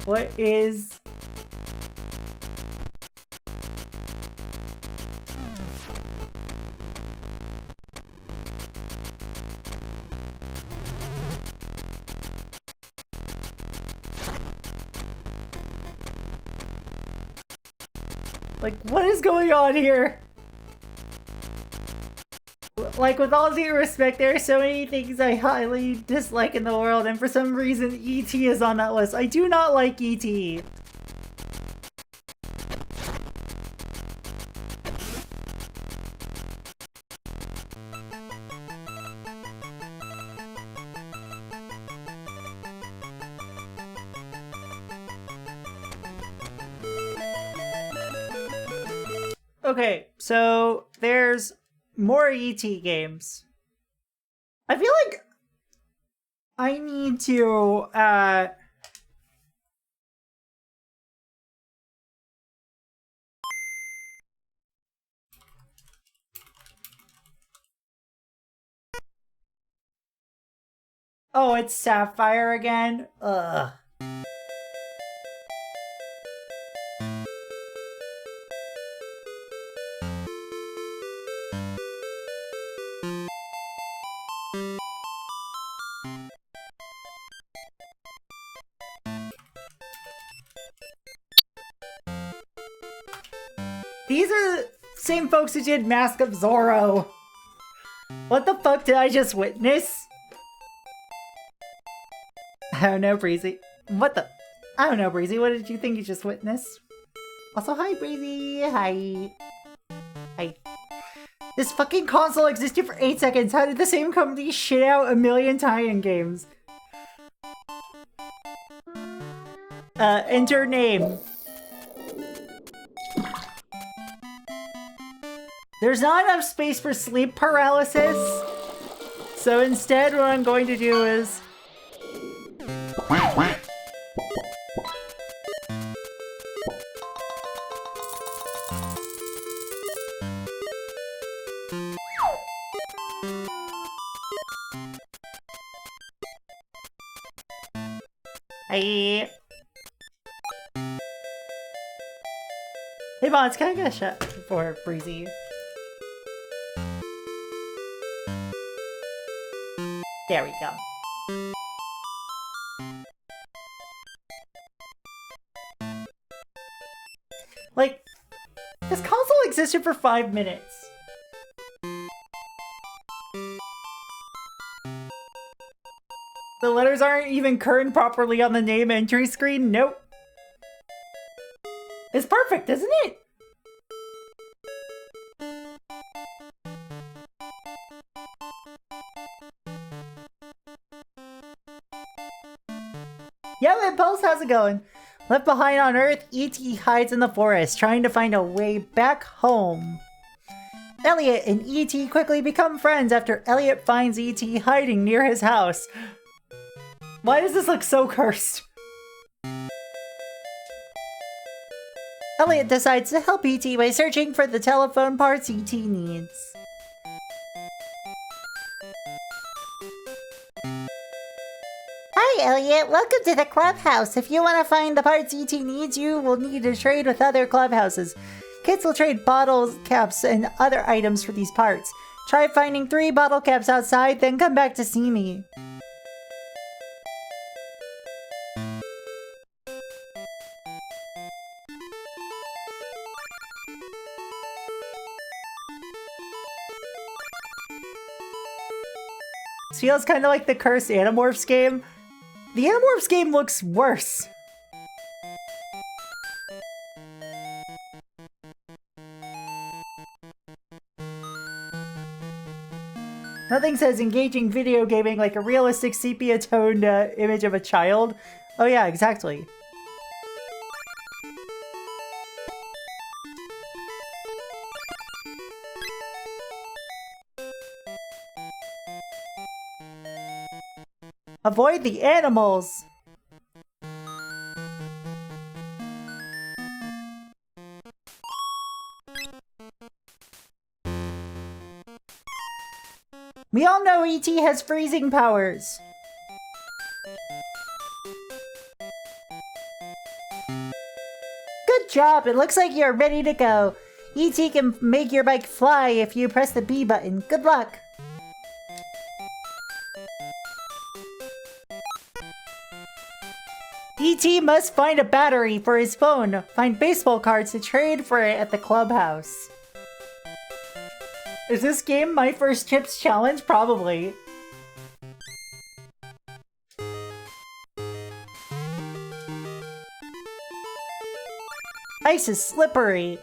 What is... Like, what is going on here? Like, with all due respect, there are so many things I highly dislike in the world, and for some reason, E.T. is on that list. I do not like E.T. Okay, so there's more E.T. games. I feel like I need to, Oh, it's Sapphire again? Ugh. These are the same folks who did Mask of Zorro. What the fuck did I just witness? I don't know, Breezy. What the? I don't know, Breezy. What did you think you just witnessed? Also, hi, Breezy. Hi. Hi. This fucking console existed for 8 seconds. How did the same company shit out a million tie-in games? Enter name. There's not enough space for sleep paralysis. So instead, what I'm going to do is... Hey. Hey, Bots, can I get a shot for Breezy? There we go. Like, this console existed for 5 minutes. The letters aren't even kerned properly on the name entry screen. Nope. It's perfect, isn't it? Yo, Impulse, how's it going? Left behind on Earth, E.T. hides in the forest, trying to find a way back home. Elliot and E.T. quickly become friends after Elliot finds E.T. hiding near his house. Why does this look so cursed? Elliot decides to help E.T. by searching for the telephone parts E.T. needs. Hi, Elliot. Welcome to the clubhouse. If you want to find the parts E.T. needs, you will need to trade with other clubhouses. Kids will trade bottles, caps, and other items for these parts. Try finding 3 bottle caps outside, then come back to see me. This feels kind of like the cursed Animorphs game. The Animorphs game looks worse. Nothing says engaging video gaming like a realistic sepia-toned image of a child. Oh yeah, exactly. Avoid the animals! We all know E.T. has freezing powers. Good job, it looks like you're ready to go. E.T. can make your bike fly if you press the B button. Good luck! E.T. must find a battery for his phone. Find baseball cards to trade for it at the clubhouse. Is this game my first chips challenge? Probably. Ice is slippery.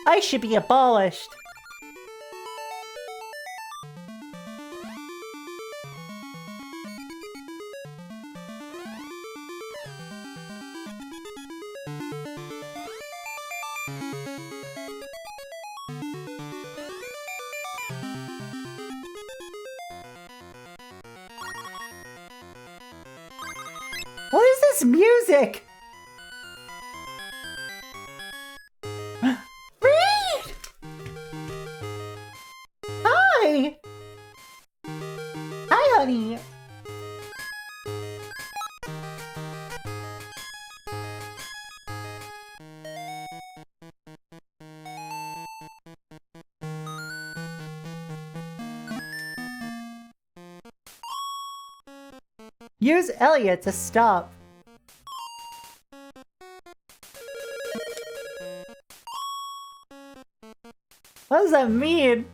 Ice should be abolished. What is this music? Reed! Hi! Hi, honey. Use Elliot to stop. What does that mean?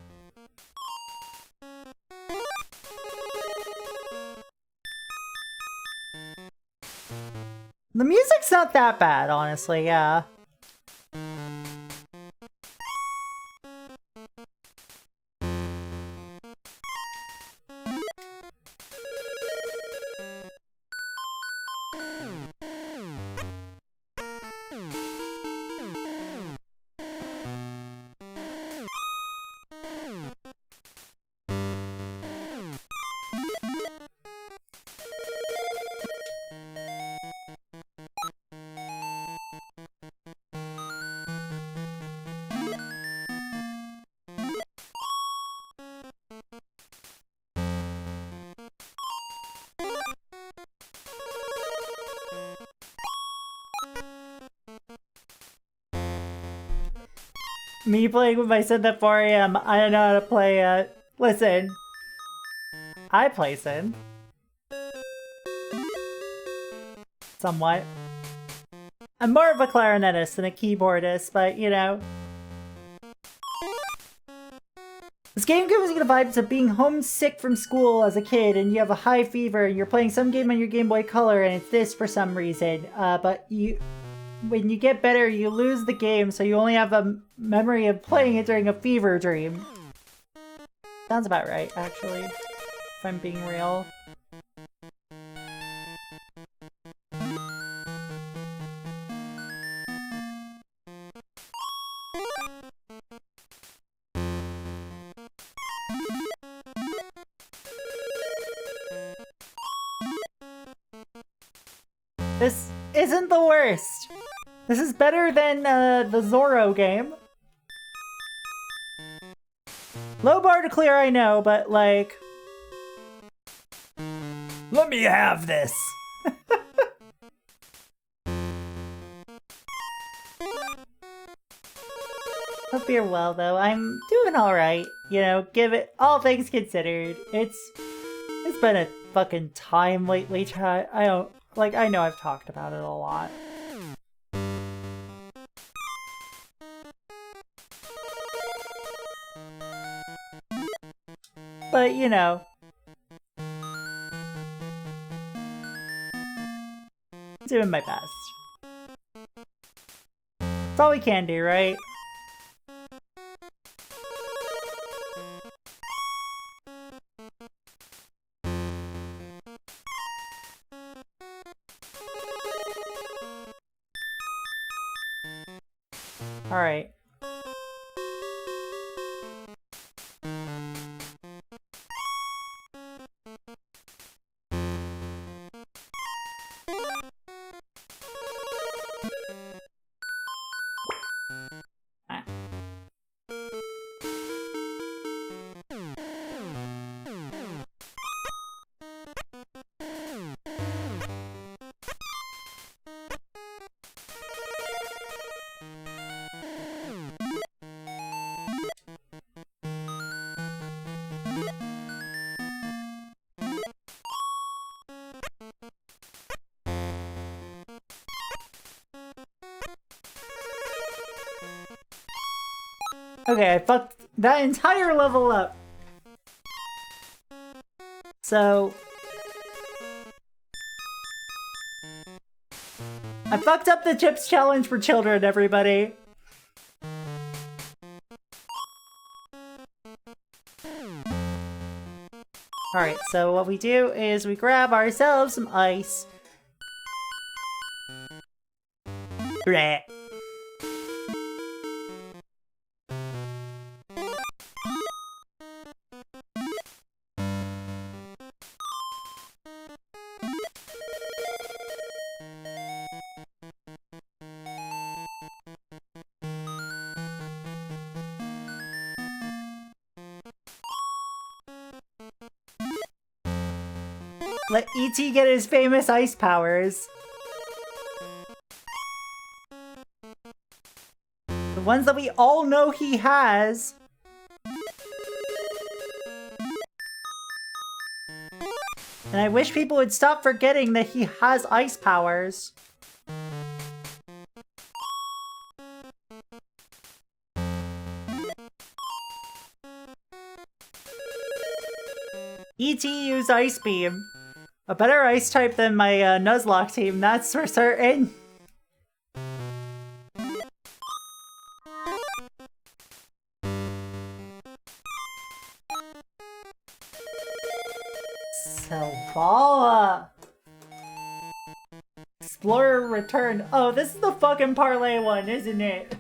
The music's not that bad, honestly, yeah. Me playing with my son at 4 a.m. I don't know how to play, listen. I play Sin. Somewhat. I'm more of a clarinetist than a keyboardist, but, you know. This game gives you the vibes of being homesick from school as a kid and you have a high fever and you're playing some game on your Game Boy Color and it's this for some reason. But when you get better, you lose the game, so you only have a memory of playing it during a fever dream. Sounds about right, actually, if I'm being real. This isn't the worst. This is better than the Zorro game. Low bar to clear, I know, but like... Let me have this! Hope you're well, though. I'm doing alright. You know, give it all things considered. It's been a fucking time lately, chat. I don't... Like, I know I've talked about it a lot. But, you know. Doing my best. That's all we can do, right? Alright. Okay, I fucked that entire level up. So... I fucked up the chips challenge for children, everybody. Alright, so what we do is we grab ourselves some ice. Bleh. Let E.T. get his famous ice powers. The ones that we all know he has. And I wish people would stop forgetting that he has ice powers. E.T. used Ice Beam. A better ice type than my Nuzlocke team, that's for certain. Selvala. Explorer return. Oh, this is the fucking parlay one, isn't it?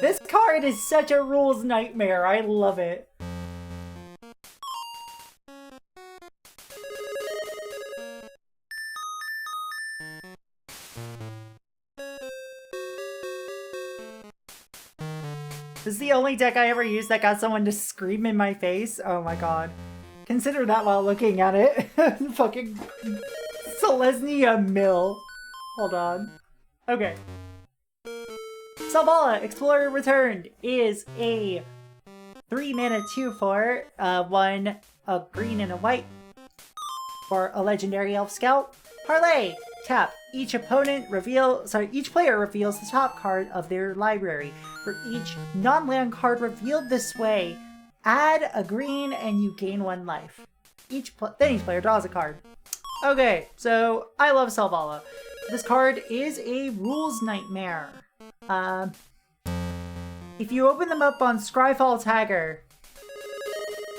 This card is such a rules nightmare. I love it. This is the only deck I ever used that got someone to scream in my face. Oh my god. Consider that while looking at it. Fucking Selesnya Mill. Hold on. Okay. Salvala, Explorer Returned, is a 3-mana 2/4, 1 a green and a white for a legendary elf scout. Parlay, tap. Each player reveals the top card of their library. For each non-land card revealed this way, add a green and you gain 1 life. Then each player draws a card. Okay, so I love Salvala. This card is a rules nightmare. If you open them up on Scryfall Tagger,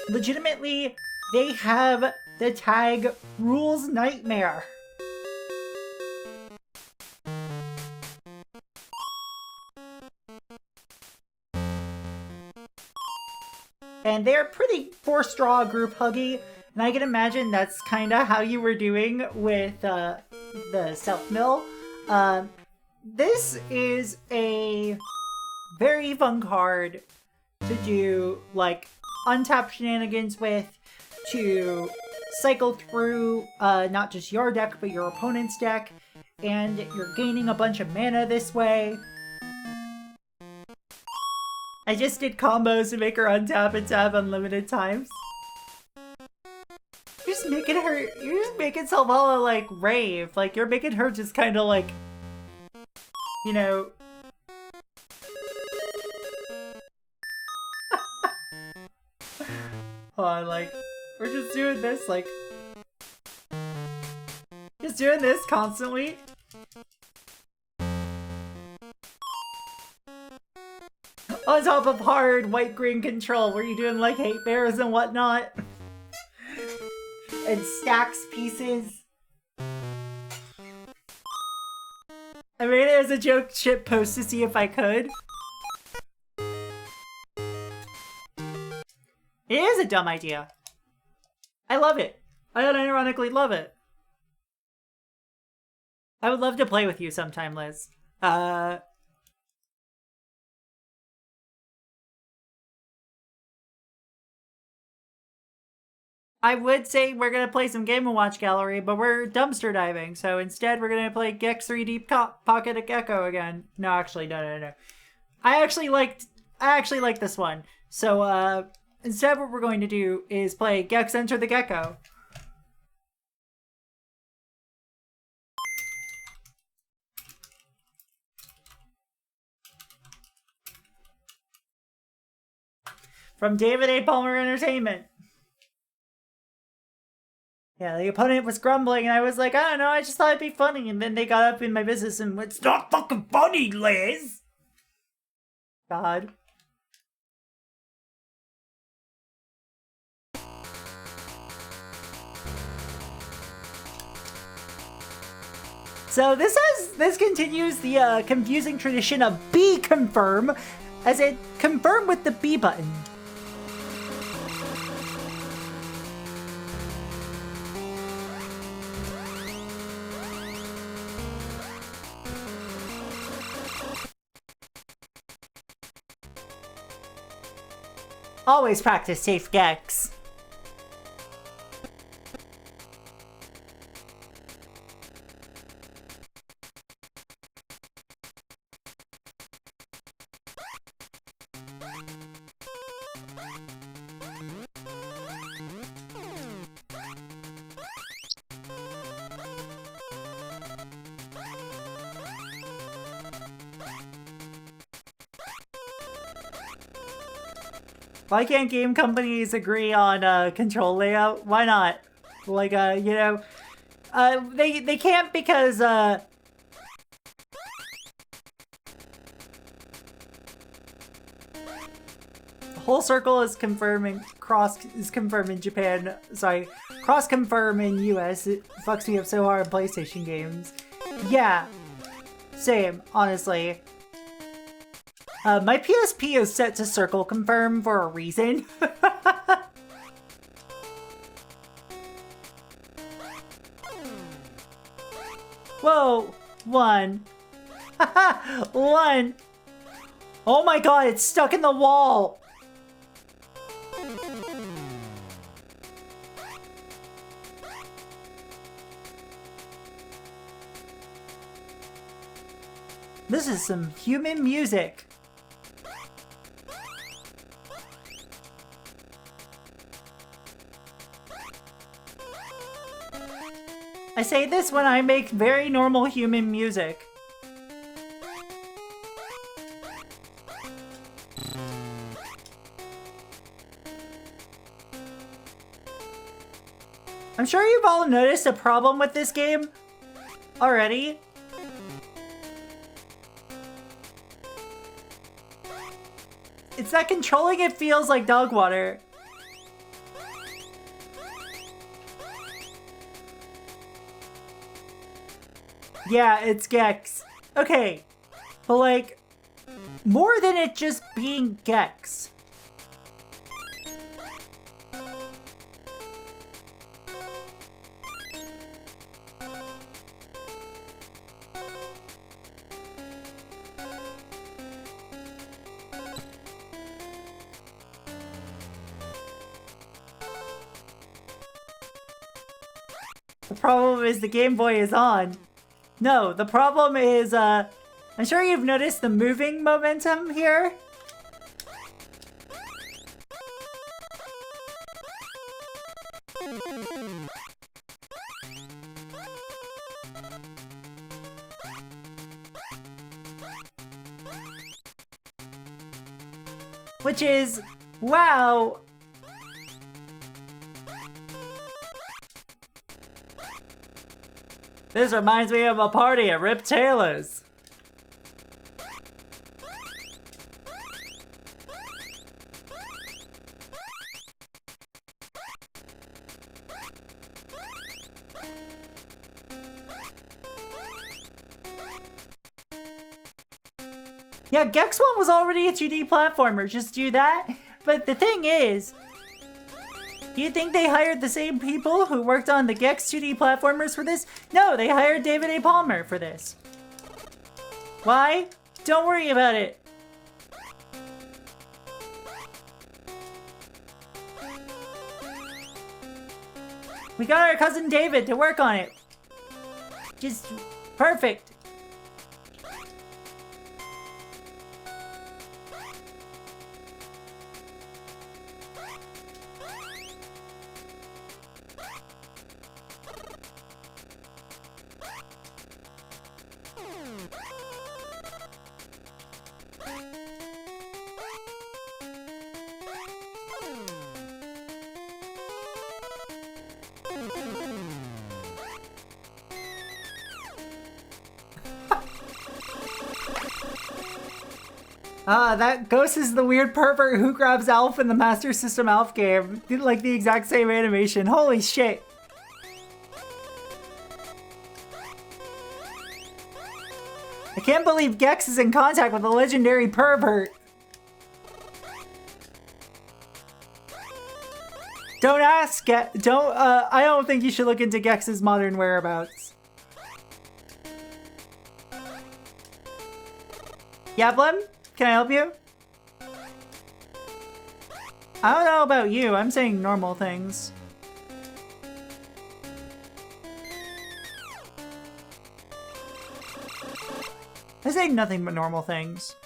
legitimately, they have the tag Rules Nightmare. And they're pretty four-straw group huggy, and I can imagine that's kind of how you were doing with the self-mill. This is a very fun card to do, like, untap shenanigans with, to cycle through not just your deck, but your opponent's deck, and you're gaining a bunch of mana this way. I just did combos to make her untap and tap unlimited times. You're just making Salvala, like, rave. Like, you're making her just kind of, like, you know... Hold on, like, we're just doing this, like... Just doing this constantly. On top of hard white-green control, where you're doing, like, hate bears and whatnot. And stacks pieces. I made it as a joke ship post to see if I could. It is a dumb idea. I love it. I unironically love it. I would love to play with you sometime, Liz. I would say we're gonna play some Game & Watch Gallery, but we're dumpster diving, so instead we're gonna play Gex 3D Pocket of Gecko again. No, actually, no. I actually like this one. So, instead what we're going to do is play Gex Enter the Gecko. From David A. Palmer Entertainment. Yeah, the opponent was grumbling, and I was like, I don't know, I just thought it'd be funny. And then they got up in my business and went, "It's not fucking funny, Liz!" God. So this continues the confusing tradition of B confirm, as it confirm with the B button. Always practice safe Gex. Why can't game companies agree on control layout? Why not? Like, you know, they can't because Whole Circle is confirming, Cross is confirmed in Japan. Sorry, Cross confirm in US. It fucks me up so hard in PlayStation games. Yeah, same, honestly. My PSP is set to circle confirm for a reason. Whoa, 1. 1. Oh my god, it's stuck in the wall. This is some human music. I say this when I make very normal human music. I'm sure you've all noticed a problem with this game already. It's that controlling it feels like dog water. Yeah, it's Gex. Okay, but like, more than it just being Gex. The problem is the Game Boy is on. No, the problem is, I'm sure you've noticed the moving momentum here. Which is, wow. This reminds me of a party at Rip Taylor's. Yeah, Gex 1 was already a 2D platformer, just do that. But the thing is, do you think they hired the same people who worked on the Gex 2D platformers for this? No, they hired David A. Palmer for this. Why? Don't worry about it. We got our cousin David to work on it. Just perfect. That Ghost is the weird pervert who grabs Alf in the Master System Alf game. Did like the exact same animation. Holy shit. I can't believe Gex is in contact with a legendary pervert. Don't ask, I don't think you should look into Gex's modern whereabouts. Yeah, Blem? Can I help you? I don't know about you, I'm saying normal things. I say nothing but normal things.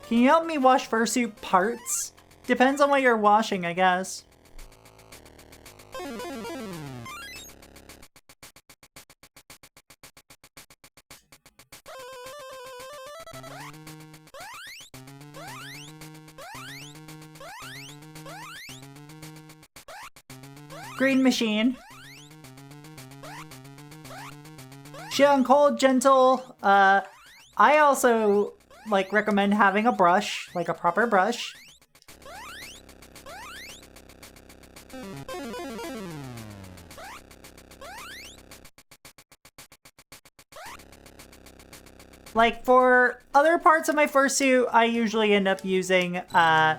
Can you help me wash fursuit parts? Depends on what you're washing, I guess. Green machine. Shit on cold, gentle. I also like recommend having a brush, like a proper brush. Like for other parts of my fursuit, I usually end up using a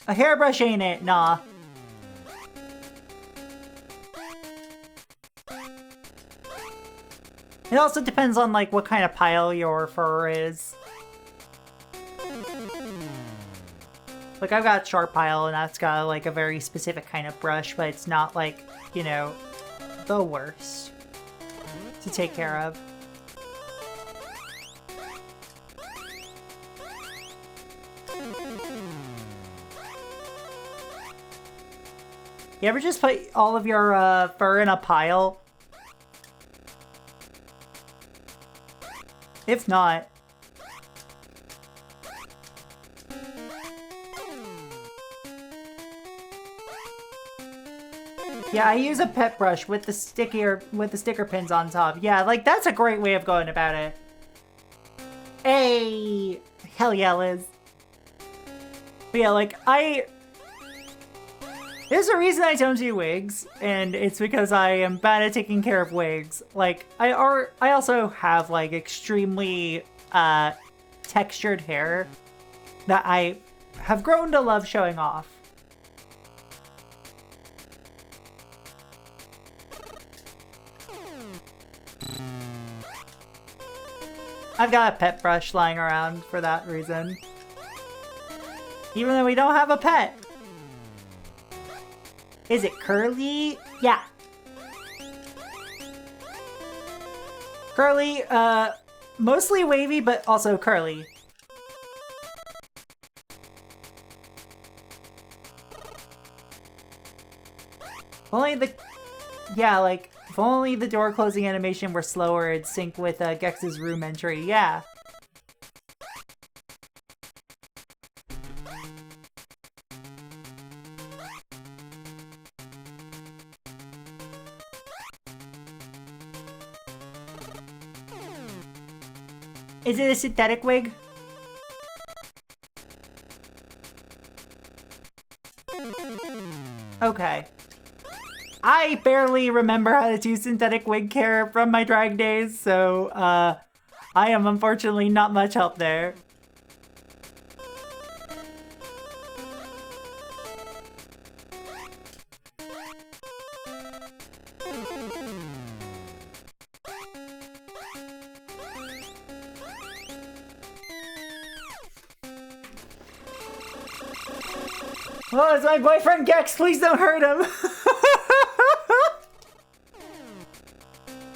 hairbrush ain't it, nah. It also depends on like what kind of pile your fur is. Like, I've got Sharp Pile, and that's got, like, a very specific kind of brush, but it's not, like, you know, the worst to take care of. You ever just put all of your fur in a pile? If not... Yeah, I use a pet brush with the sticker pins on top. Yeah, like, that's a great way of going about it. Hey! Hell yeah, Liz. But yeah, like, there's a reason I don't do wigs, and it's because I am bad at taking care of wigs. Like, I also have, like, extremely, textured hair that I have grown to love showing off. I've got a pet brush lying around for that reason. Even though we don't have a pet. Is it curly? Yeah. Curly, mostly wavy, but also curly. Yeah, like, if only the door closing animation were slower, it'd sync with Gex's room entry. Yeah. Is it a synthetic wig? Okay. I barely remember how to do synthetic wig care from my drag days, so I am unfortunately not much help there. Oh, it's my boyfriend Gex, please don't hurt him!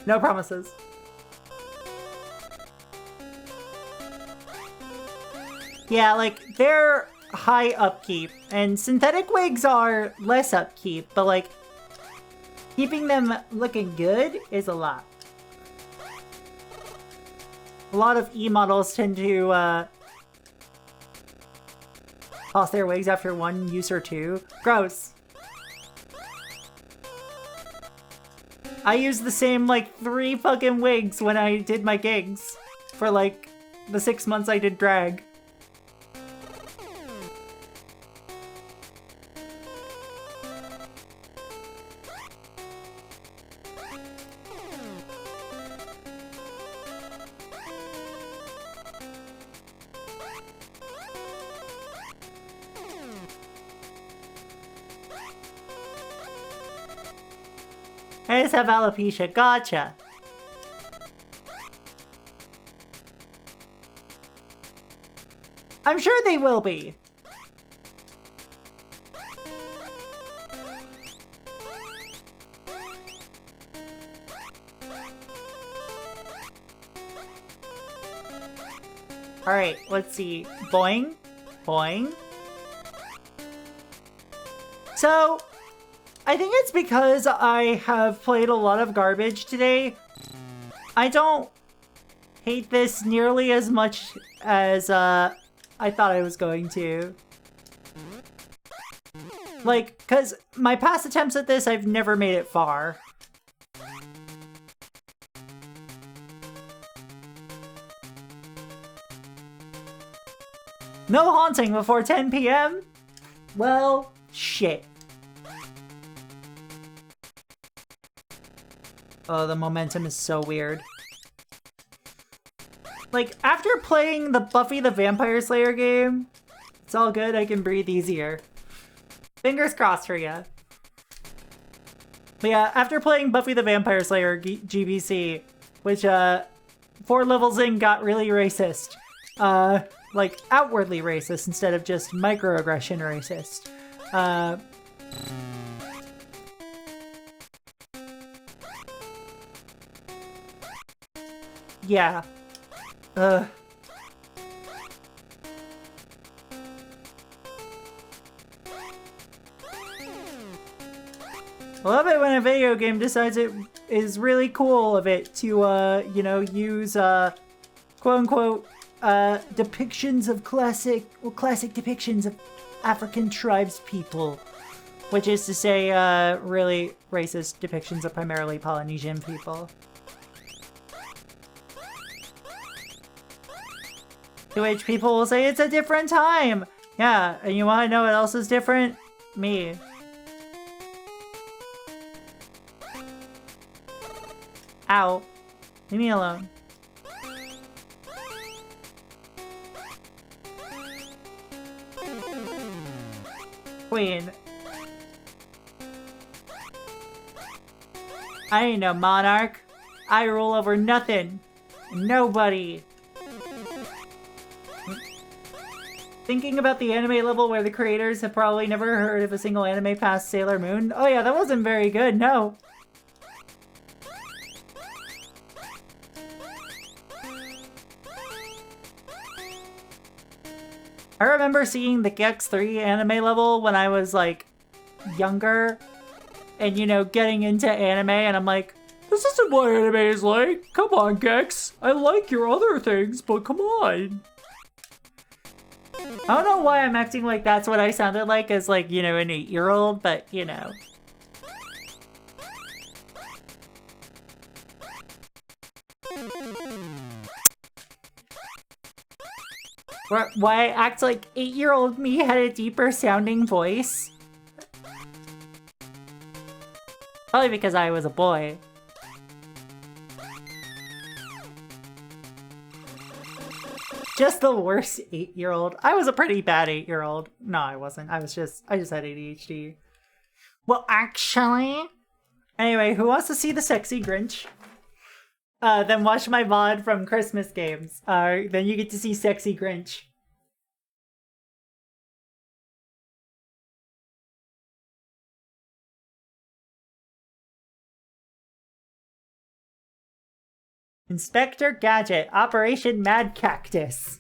No promises. Yeah, like, they're high upkeep, and synthetic wigs are less upkeep, but, like, keeping them looking good is a lot. A lot of E-models tend to, toss their wigs after one use or two. Gross. I used the same, like, 3 fucking wigs when I did my gigs. For, like, the 6 months I did drag. I just have alopecia. Gotcha. I'm sure they will be. Alright, let's see. Boing. Boing. So, I think it's because I have played a lot of garbage today. I don't hate this nearly as much as I thought I was going to. Like, because my past attempts at this, I've never made it far. No haunting before 10 p.m.? Well, shit. Oh, the momentum is so weird. Like, after playing the Buffy the Vampire Slayer game, it's all good, I can breathe easier. Fingers crossed for ya. But yeah, after playing Buffy the Vampire Slayer GBC, which 4 levels in got really racist, like, outwardly racist instead of just microaggression racist. Yeah. I love it when a video game decides it is really cool of it to, you know, use, quote-unquote, depictions of classic depictions of African tribes people. Which is to say, really racist depictions of primarily Polynesian people. To which people will say, it's a different time! Yeah, and you wanna know what else is different? Me. Ow. Leave me alone. Queen. I ain't no monarch. I rule over nothing. Nobody. Thinking about the anime level where the creators have probably never heard of a single anime past Sailor Moon. Oh yeah, that wasn't very good, no. I remember seeing the Gex 3 anime level when I was, like, younger. And, you know, getting into anime, and I'm like, this isn't what anime is like. Come on, Gex. I like your other things, but come on. I don't know why I'm acting like that's what I sounded like as, like, you know, an 8-year-old, but, you know. Why I act like 8-year-old me had a deeper sounding voice? Probably because I was a boy. Just the worst 8-year-old. I was a pretty bad 8-year-old. No, I wasn't. I just had ADHD. Well, actually... Anyway, who wants to see the sexy Grinch? Then watch my VOD from Christmas games. Then you get to see sexy Grinch. Inspector Gadget, Operation Mad Cactus.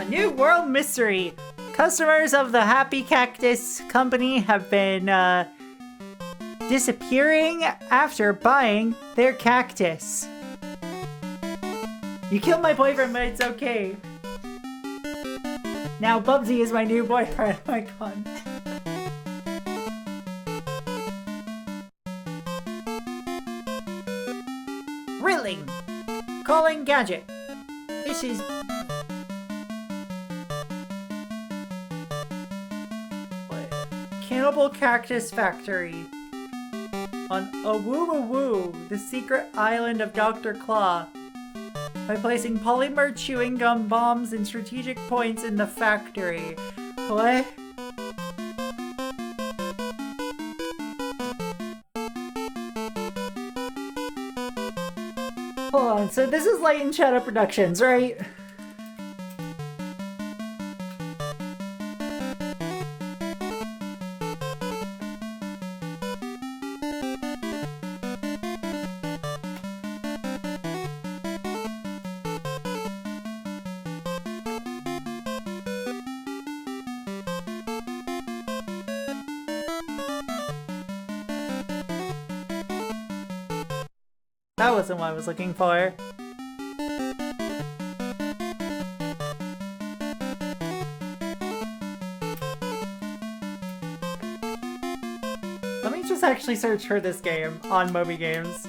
New world mystery. Customers of the Happy Cactus Company have been disappearing after buying their cactus. You killed my boyfriend, but it's okay. Now Bubsy is my new boyfriend. Oh my god. Rilling. Calling Gadget. This is... Cannibal Cactus Factory on Awoo, the secret island of Dr. Claw. By placing polymer chewing gum bombs in strategic points in the factory. What? Hold on, so this is Light and Shadow Productions, right? That wasn't what I was looking for. Let me just actually search for this game on Moby Games.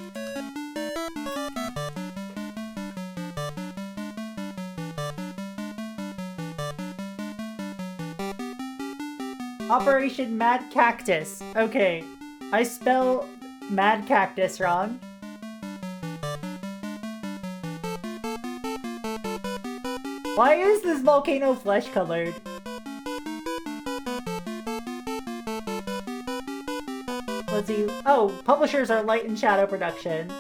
Operation Mad Cactus. Okay. I spell Mad Cactus wrong. Why is this volcano flesh colored? Let's see. Oh, publishers are Light and Shadow Production.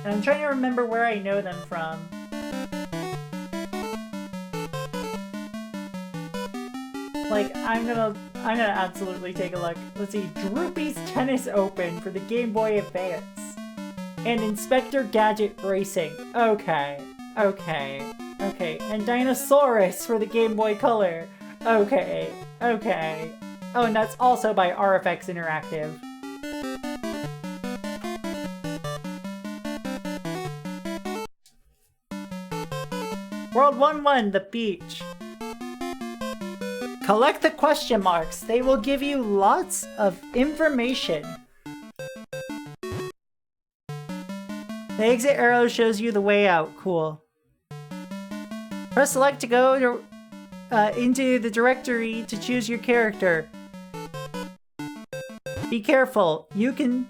And I'm trying to remember where I know them from. Like, I'm gonna absolutely take a look. Let's see. Droopy's Tennis Open for the Game Boy Advance. And Inspector Gadget Racing. Okay. Okay. Okay. And Dinosaurus for the Game Boy Color. Okay. Okay. Oh, and that's also by RFX Interactive. World 1-1, the beach. Collect the question marks. They will give you lots of information. The exit arrow shows you the way out. Cool. Press select to go to, into the directory to choose your character. Be careful. You can...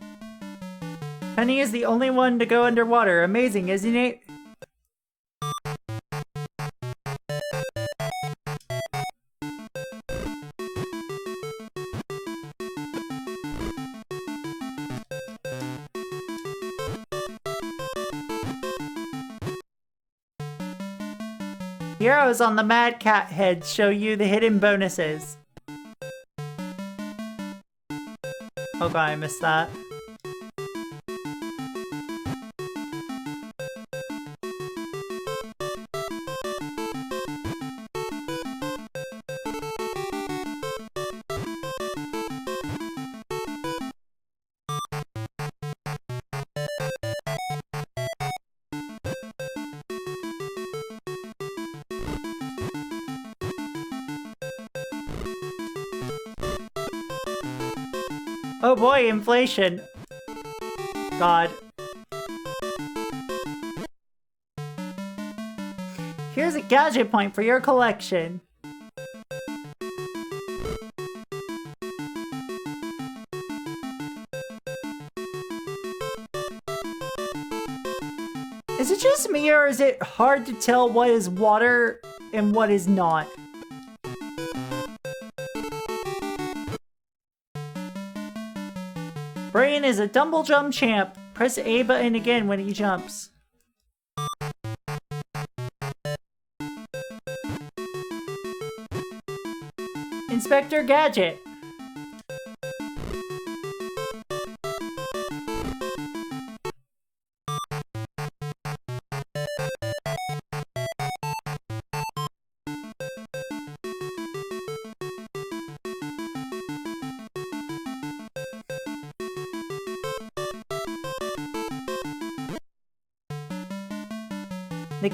Penny is the only one to go underwater. Amazing, isn't it? The arrows on the Mad Cat head show you the hidden bonuses. Oh god, I missed that. Oh boy, inflation. God. Here's a gadget point for your collection. Is it just me, or is it hard to tell what is water and what is not? Brain is a double jump champ. Press A button again when he jumps. Inspector Gadget. The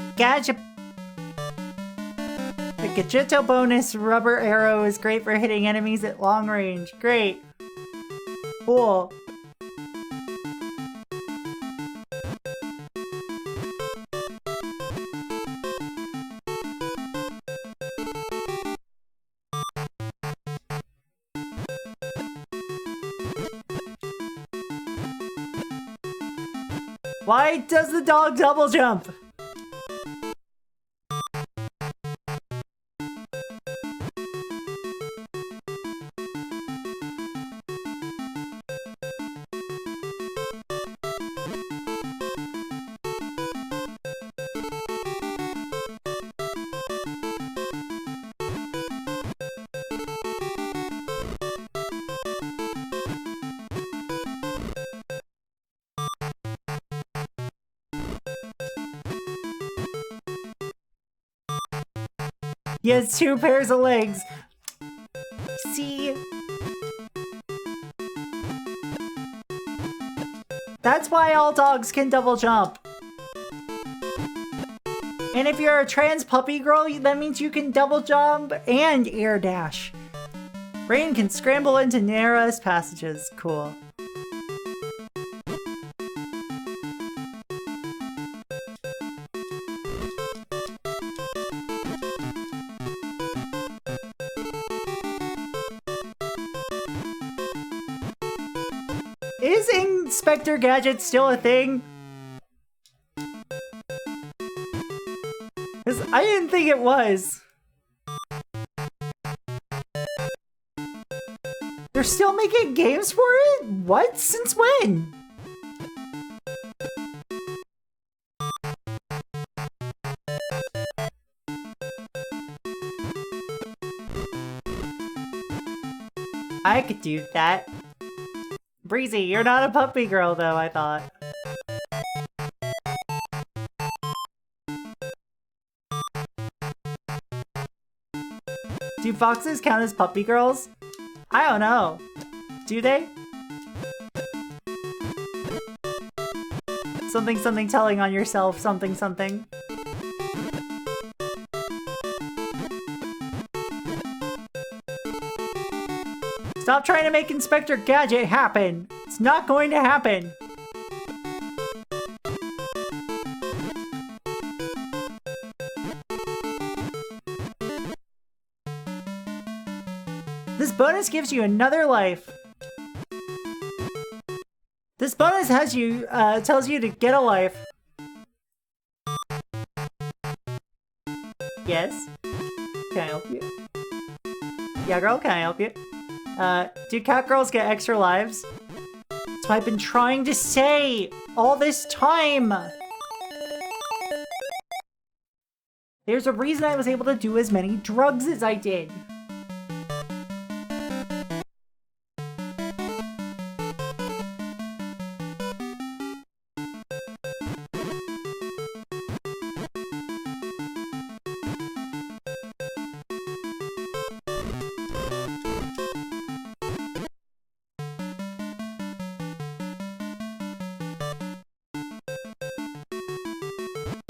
Gadgeto bonus rubber arrow is great for hitting enemies at long range. Great. Cool. Why does the dog double jump? He has 2 pairs of legs. See? That's why all dogs can double jump. And if you're a trans puppy girl, that means you can double jump and air dash. Brain can scramble into narrowest passages. Cool. Is Inspector Gadget still a thing? Because I didn't think it was. They're still making games for it? What? Since when? I could do that. Breezy, you're not a puppy girl though, I thought. Do foxes count as puppy girls? I don't know. Do they? Something something telling on yourself, something something. Stop trying to make Inspector Gadget happen! It's not going to happen! This bonus gives you another life. This bonus has you, tells you to get a life. Yes? Can I help you? Yeah, girl, can I help you? Do cat girls get extra lives? That's what I've been trying to say all this time! There's a reason I was able to do as many drugs as I did.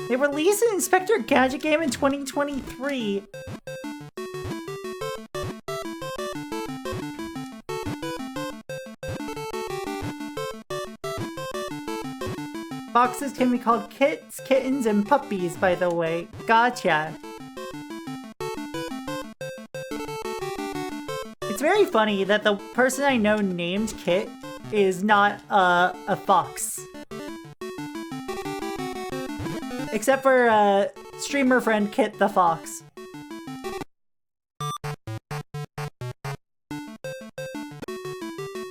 They released an Inspector Gadget game in 2023. Foxes can be called kits, kittens, and puppies, by the way. Gotcha. It's very funny that the person I know named Kit is not a fox. Except for, streamer friend Kit the Fox.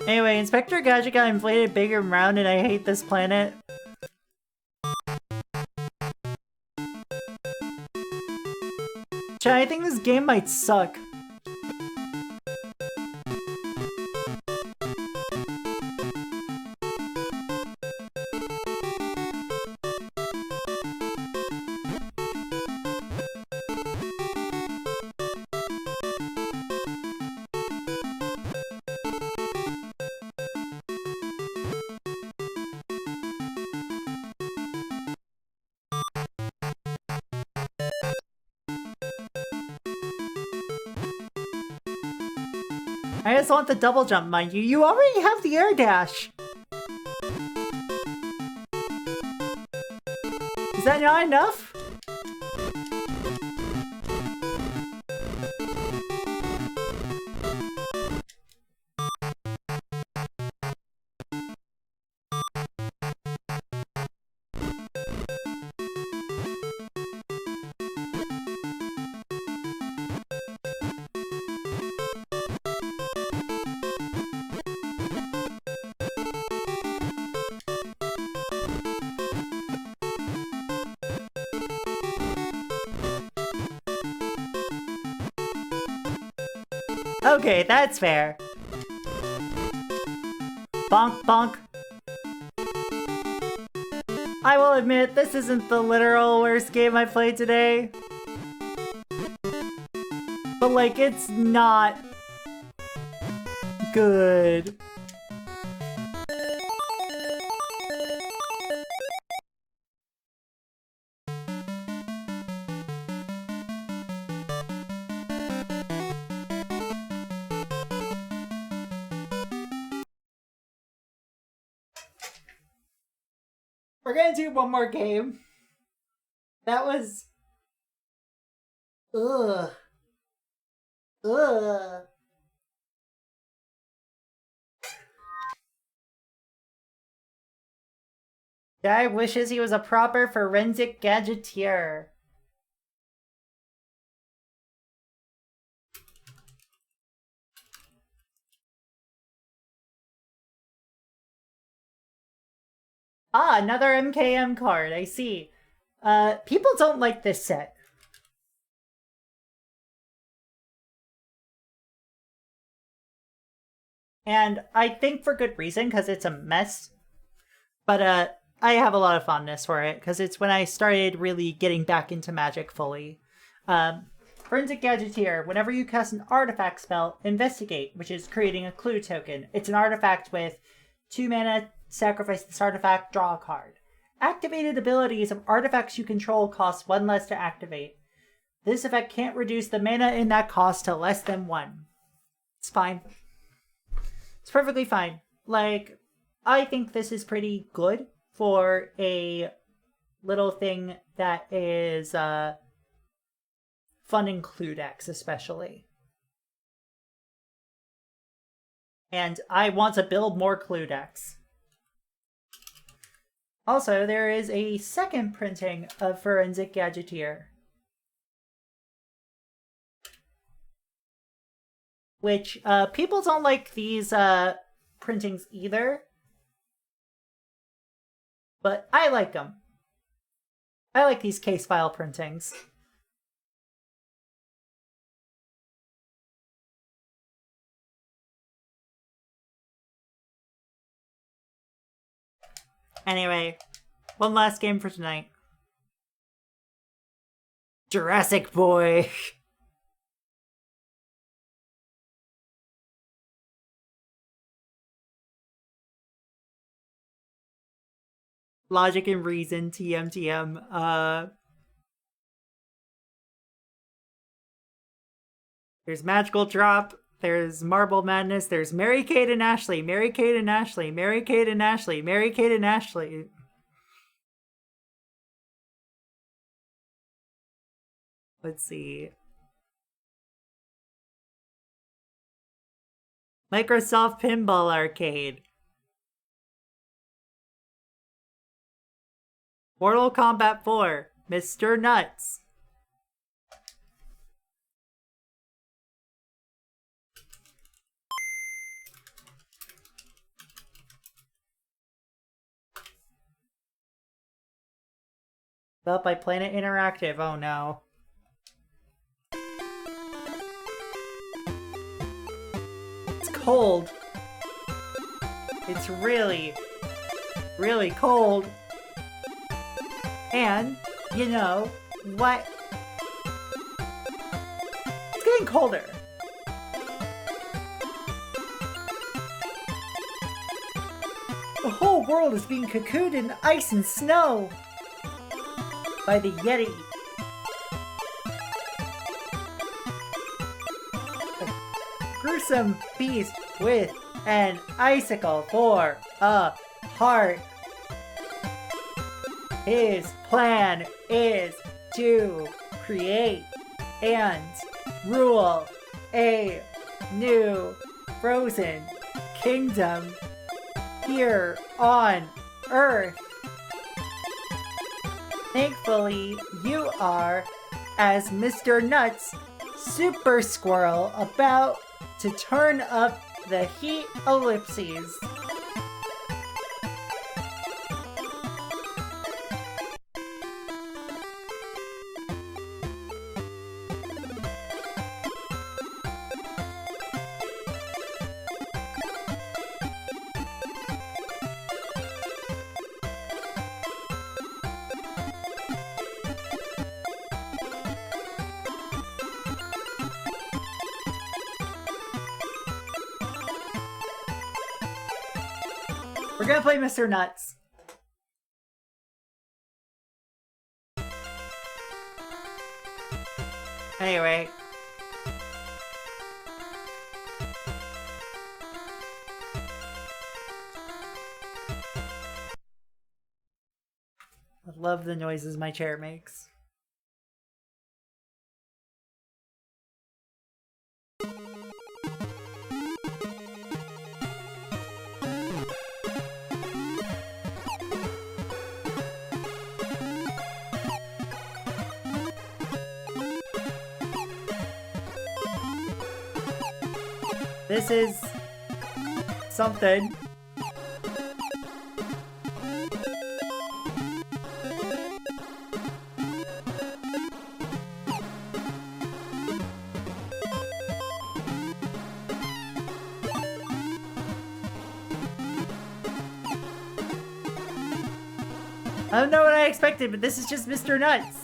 Anyway, Inspector Gadget got inflated big and round and I hate this planet. Chat, I think this game might suck. I just want the double jump, mind you. You already have the air dash! Is that not enough? Okay, that's fair. Bonk, bonk. I will admit, this isn't the literal worst game I played today. But, like, it's not good. We're gonna do one more game. That was... Ugh. Ugh. Guy wishes he was a proper forensic gadgeteer. Ah, another MKM card, I see. People don't like this set. And I think for good reason, because it's a mess. But I have a lot of fondness for it, because it's when I started really getting back into Magic fully. Forensic Gadgeteer. Whenever you cast an artifact spell, Investigate, which is creating a clue token. It's an artifact with 2 mana, sacrifice this artifact, draw a card. Activated abilities of artifacts you control cost 1 less to activate. This effect can't reduce the mana in that cost to less than 1. It's fine. It's perfectly fine. Like, I think this is pretty good for a little thing that is fun in clue decks, especially. And I want to build more clue decks. Also, there is a second printing of Forensic Gadgeteer, which people don't like these printings either, but I like them. I like these case file printings. Anyway, one last game for tonight. Jurassic Boy. Logic and Reason, TM. There's Magical Drop. There's Marble Madness. There's Mary-Kate and Ashley. Mary-Kate and Ashley. Mary-Kate and Ashley. Mary-Kate and Ashley. Let's see. Microsoft Pinball Arcade. Mortal Kombat 4. Mr. Nuts. Built by Planet Interactive. Oh no. It's cold. It's really, really cold. And, you know, what? It's getting colder. The whole world is being cocooned in ice and snow by the Yeti. A gruesome beast with an icicle for a heart. His plan is to create and rule a new frozen kingdom here on Earth. Thankfully, you are, as Mr. Nuts, Super Squirrel, about to turn up the heat ellipses. We're gonna play Mr. Nuts. Anyway. I love the noises my chair makes. This is something. I don't know what I expected, but this is just Mr. Nuts.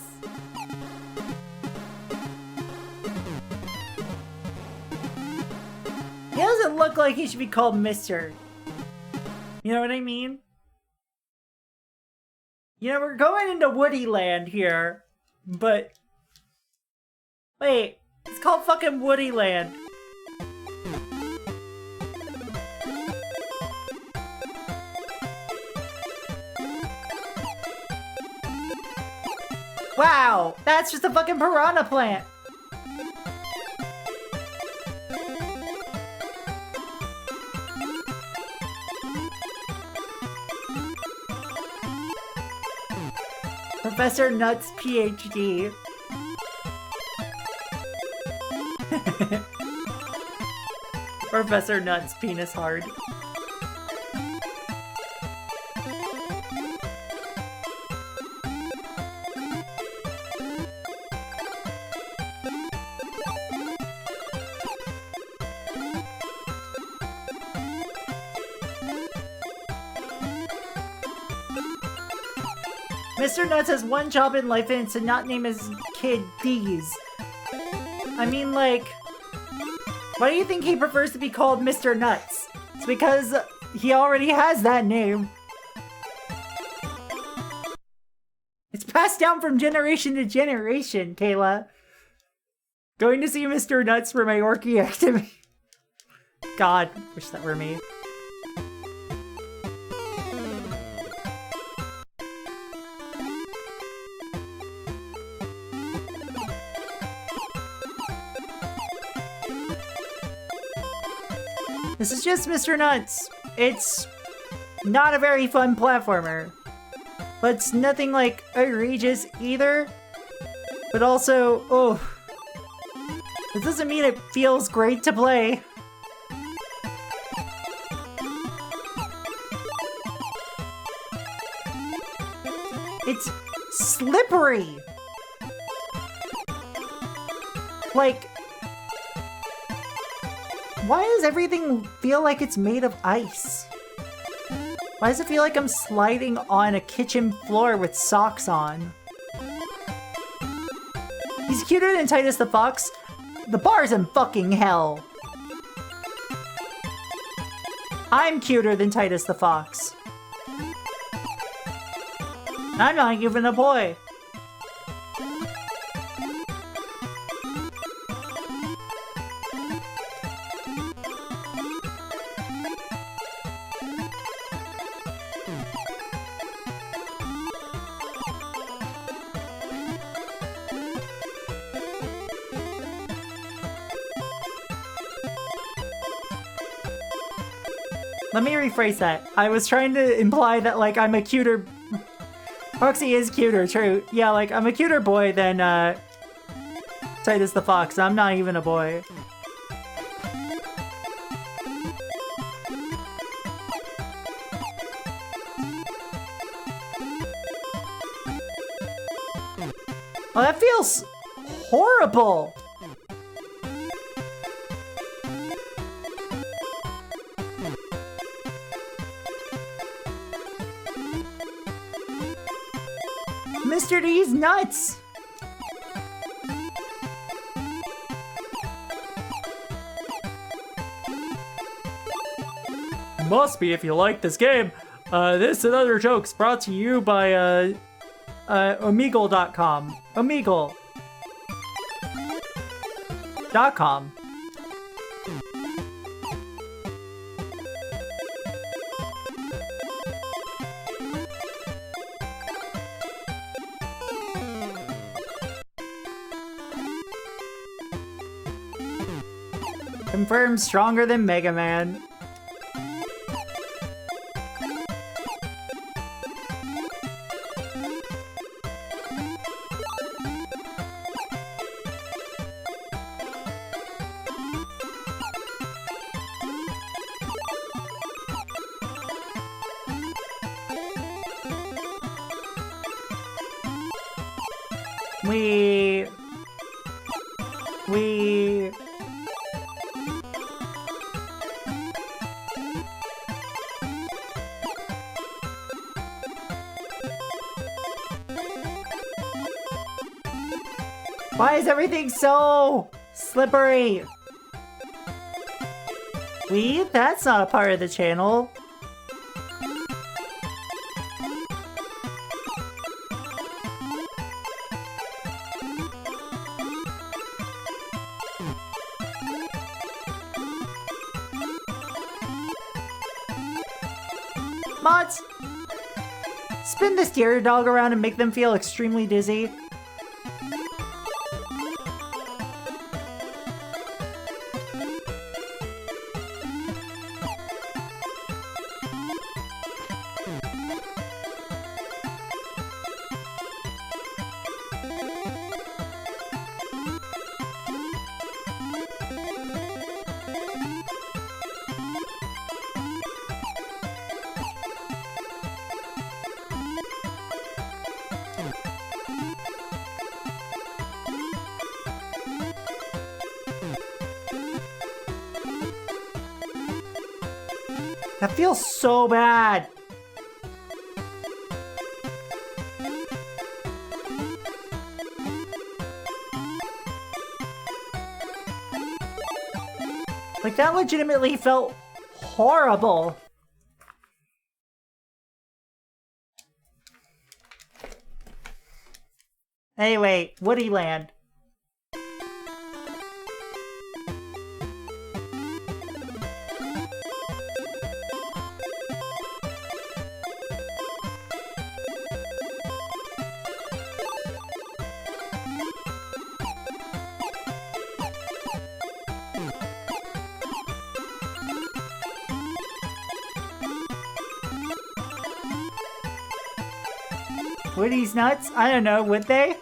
He doesn't look like he should be called Mr. You know what I mean? You know, we're going into Woody Land here, but... Wait, it's called fucking Woody Land. Wow, that's just a fucking piranha plant. Professor Nuts, PhD. Professor Nuts, penis hard. Mr. Nuts has one job in life and it's to not name his kid Deez. I mean, like, why do you think he prefers to be called Mr. Nuts? It's because he already has that name. It's passed down from generation to generation, Kayla. Going to see Mr. Nuts for my orky activity. God, wish that were me. This is just Mr. Nuts. It's not a very fun platformer. But it's nothing like egregious either. But also, oh. This doesn't mean it feels great to play. It's slippery. Like, why does everything feel like it's made of ice? Why does it feel like I'm sliding on a kitchen floor with socks on? He's cuter than Titus the Fox. The bar's in fucking hell. I'm cuter than Titus the Fox. I'm not even a boy. Let me rephrase that. I was trying to imply that, like, I'm a cuter... Foxy is cuter, true. Yeah, like, I'm a cuter boy than, Titus the Fox. I'm not even a boy. Oh, that feels horrible! Mr. D's nuts! Must be if you like this game. This and other jokes brought to you by, Omegle.com. Omegle.com. Confirmed stronger than Mega Man. We... Why is everything so slippery? That's not a part of the channel. Mods! Spin the steer dog around and make them feel extremely dizzy. That feels so bad. Like, that legitimately felt horrible. Anyway, Woody Land. Woody's nuts? I don't know, would they?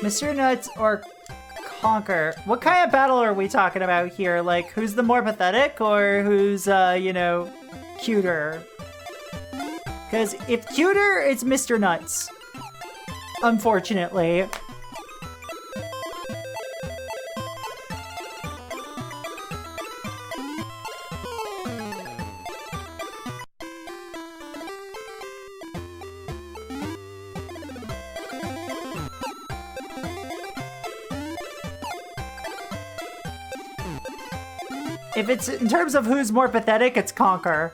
Mr. Nuts or Conker? What kind of battle are we talking about here? Like, who's the more pathetic or who's, you know, cuter? Because if cuter, it's Mr. Nuts. Unfortunately. If it's in terms of who's more pathetic, it's Conker.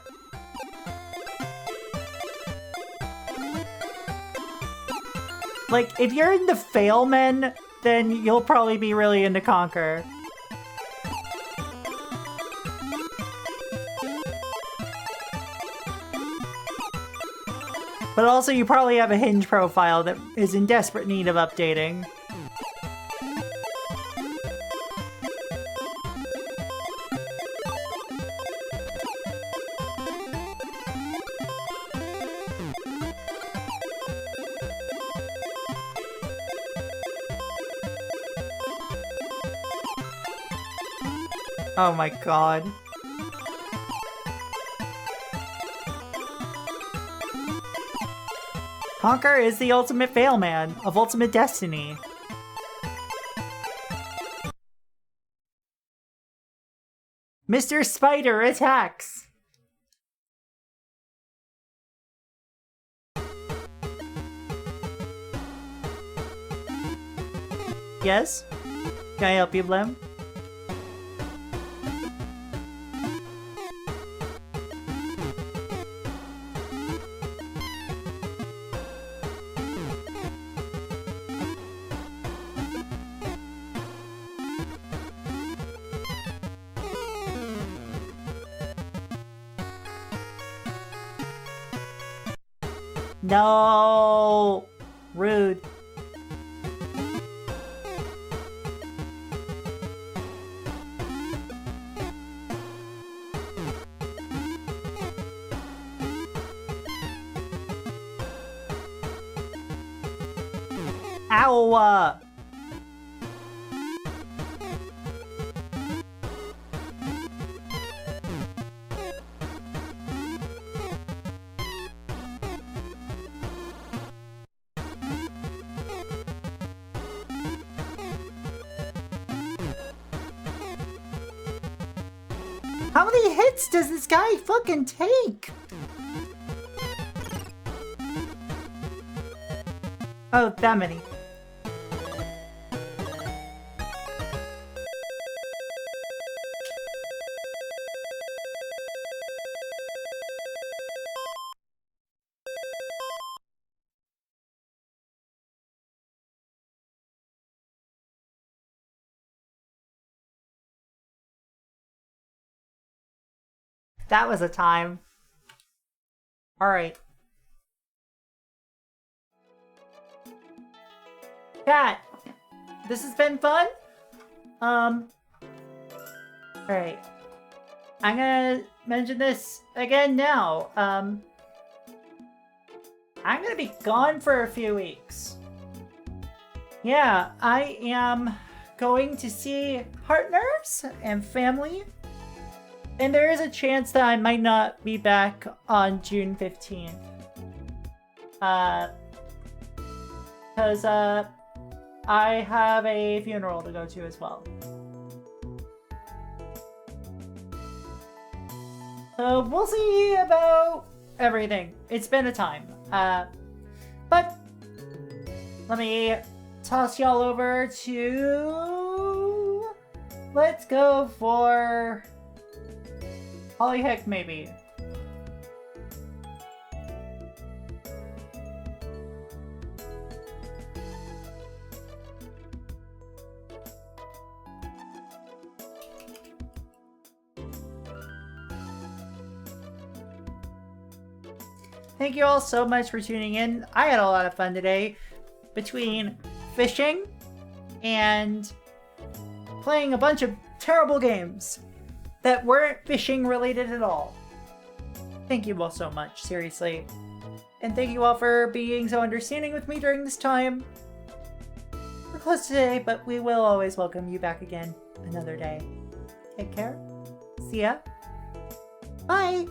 Like, if you're into fail men, then you'll probably be really into Conker. But also, you probably have a Hinge profile that is in desperate need of updating. Oh my god. Conker is the ultimate fail man of Ultimate Destiny. Mr. Spider attacks! Yes? Can I help you, Blem? No! Rude. Ow! How many hits does this guy fucking take? Oh, that many. That was a time. Alright. Cat, this has been fun. Alright. I'm gonna mention this again now. I'm gonna be gone for a few weeks. Yeah, I am going to see partners and family. And there is a chance that I might not be back on June 15th. Because, I have a funeral to go to as well. So we'll see about everything. It's been a time. But let me toss y'all over to... Let's go for... Holly Heck, maybe. Thank you all so much for tuning in. I had a lot of fun today between fishing and playing a bunch of terrible games that weren't fishing related at all. Thank you all so much, seriously. And thank you all for being so understanding with me during this time. We're close today, but we will always welcome you back again another day. Take care. See ya. Bye.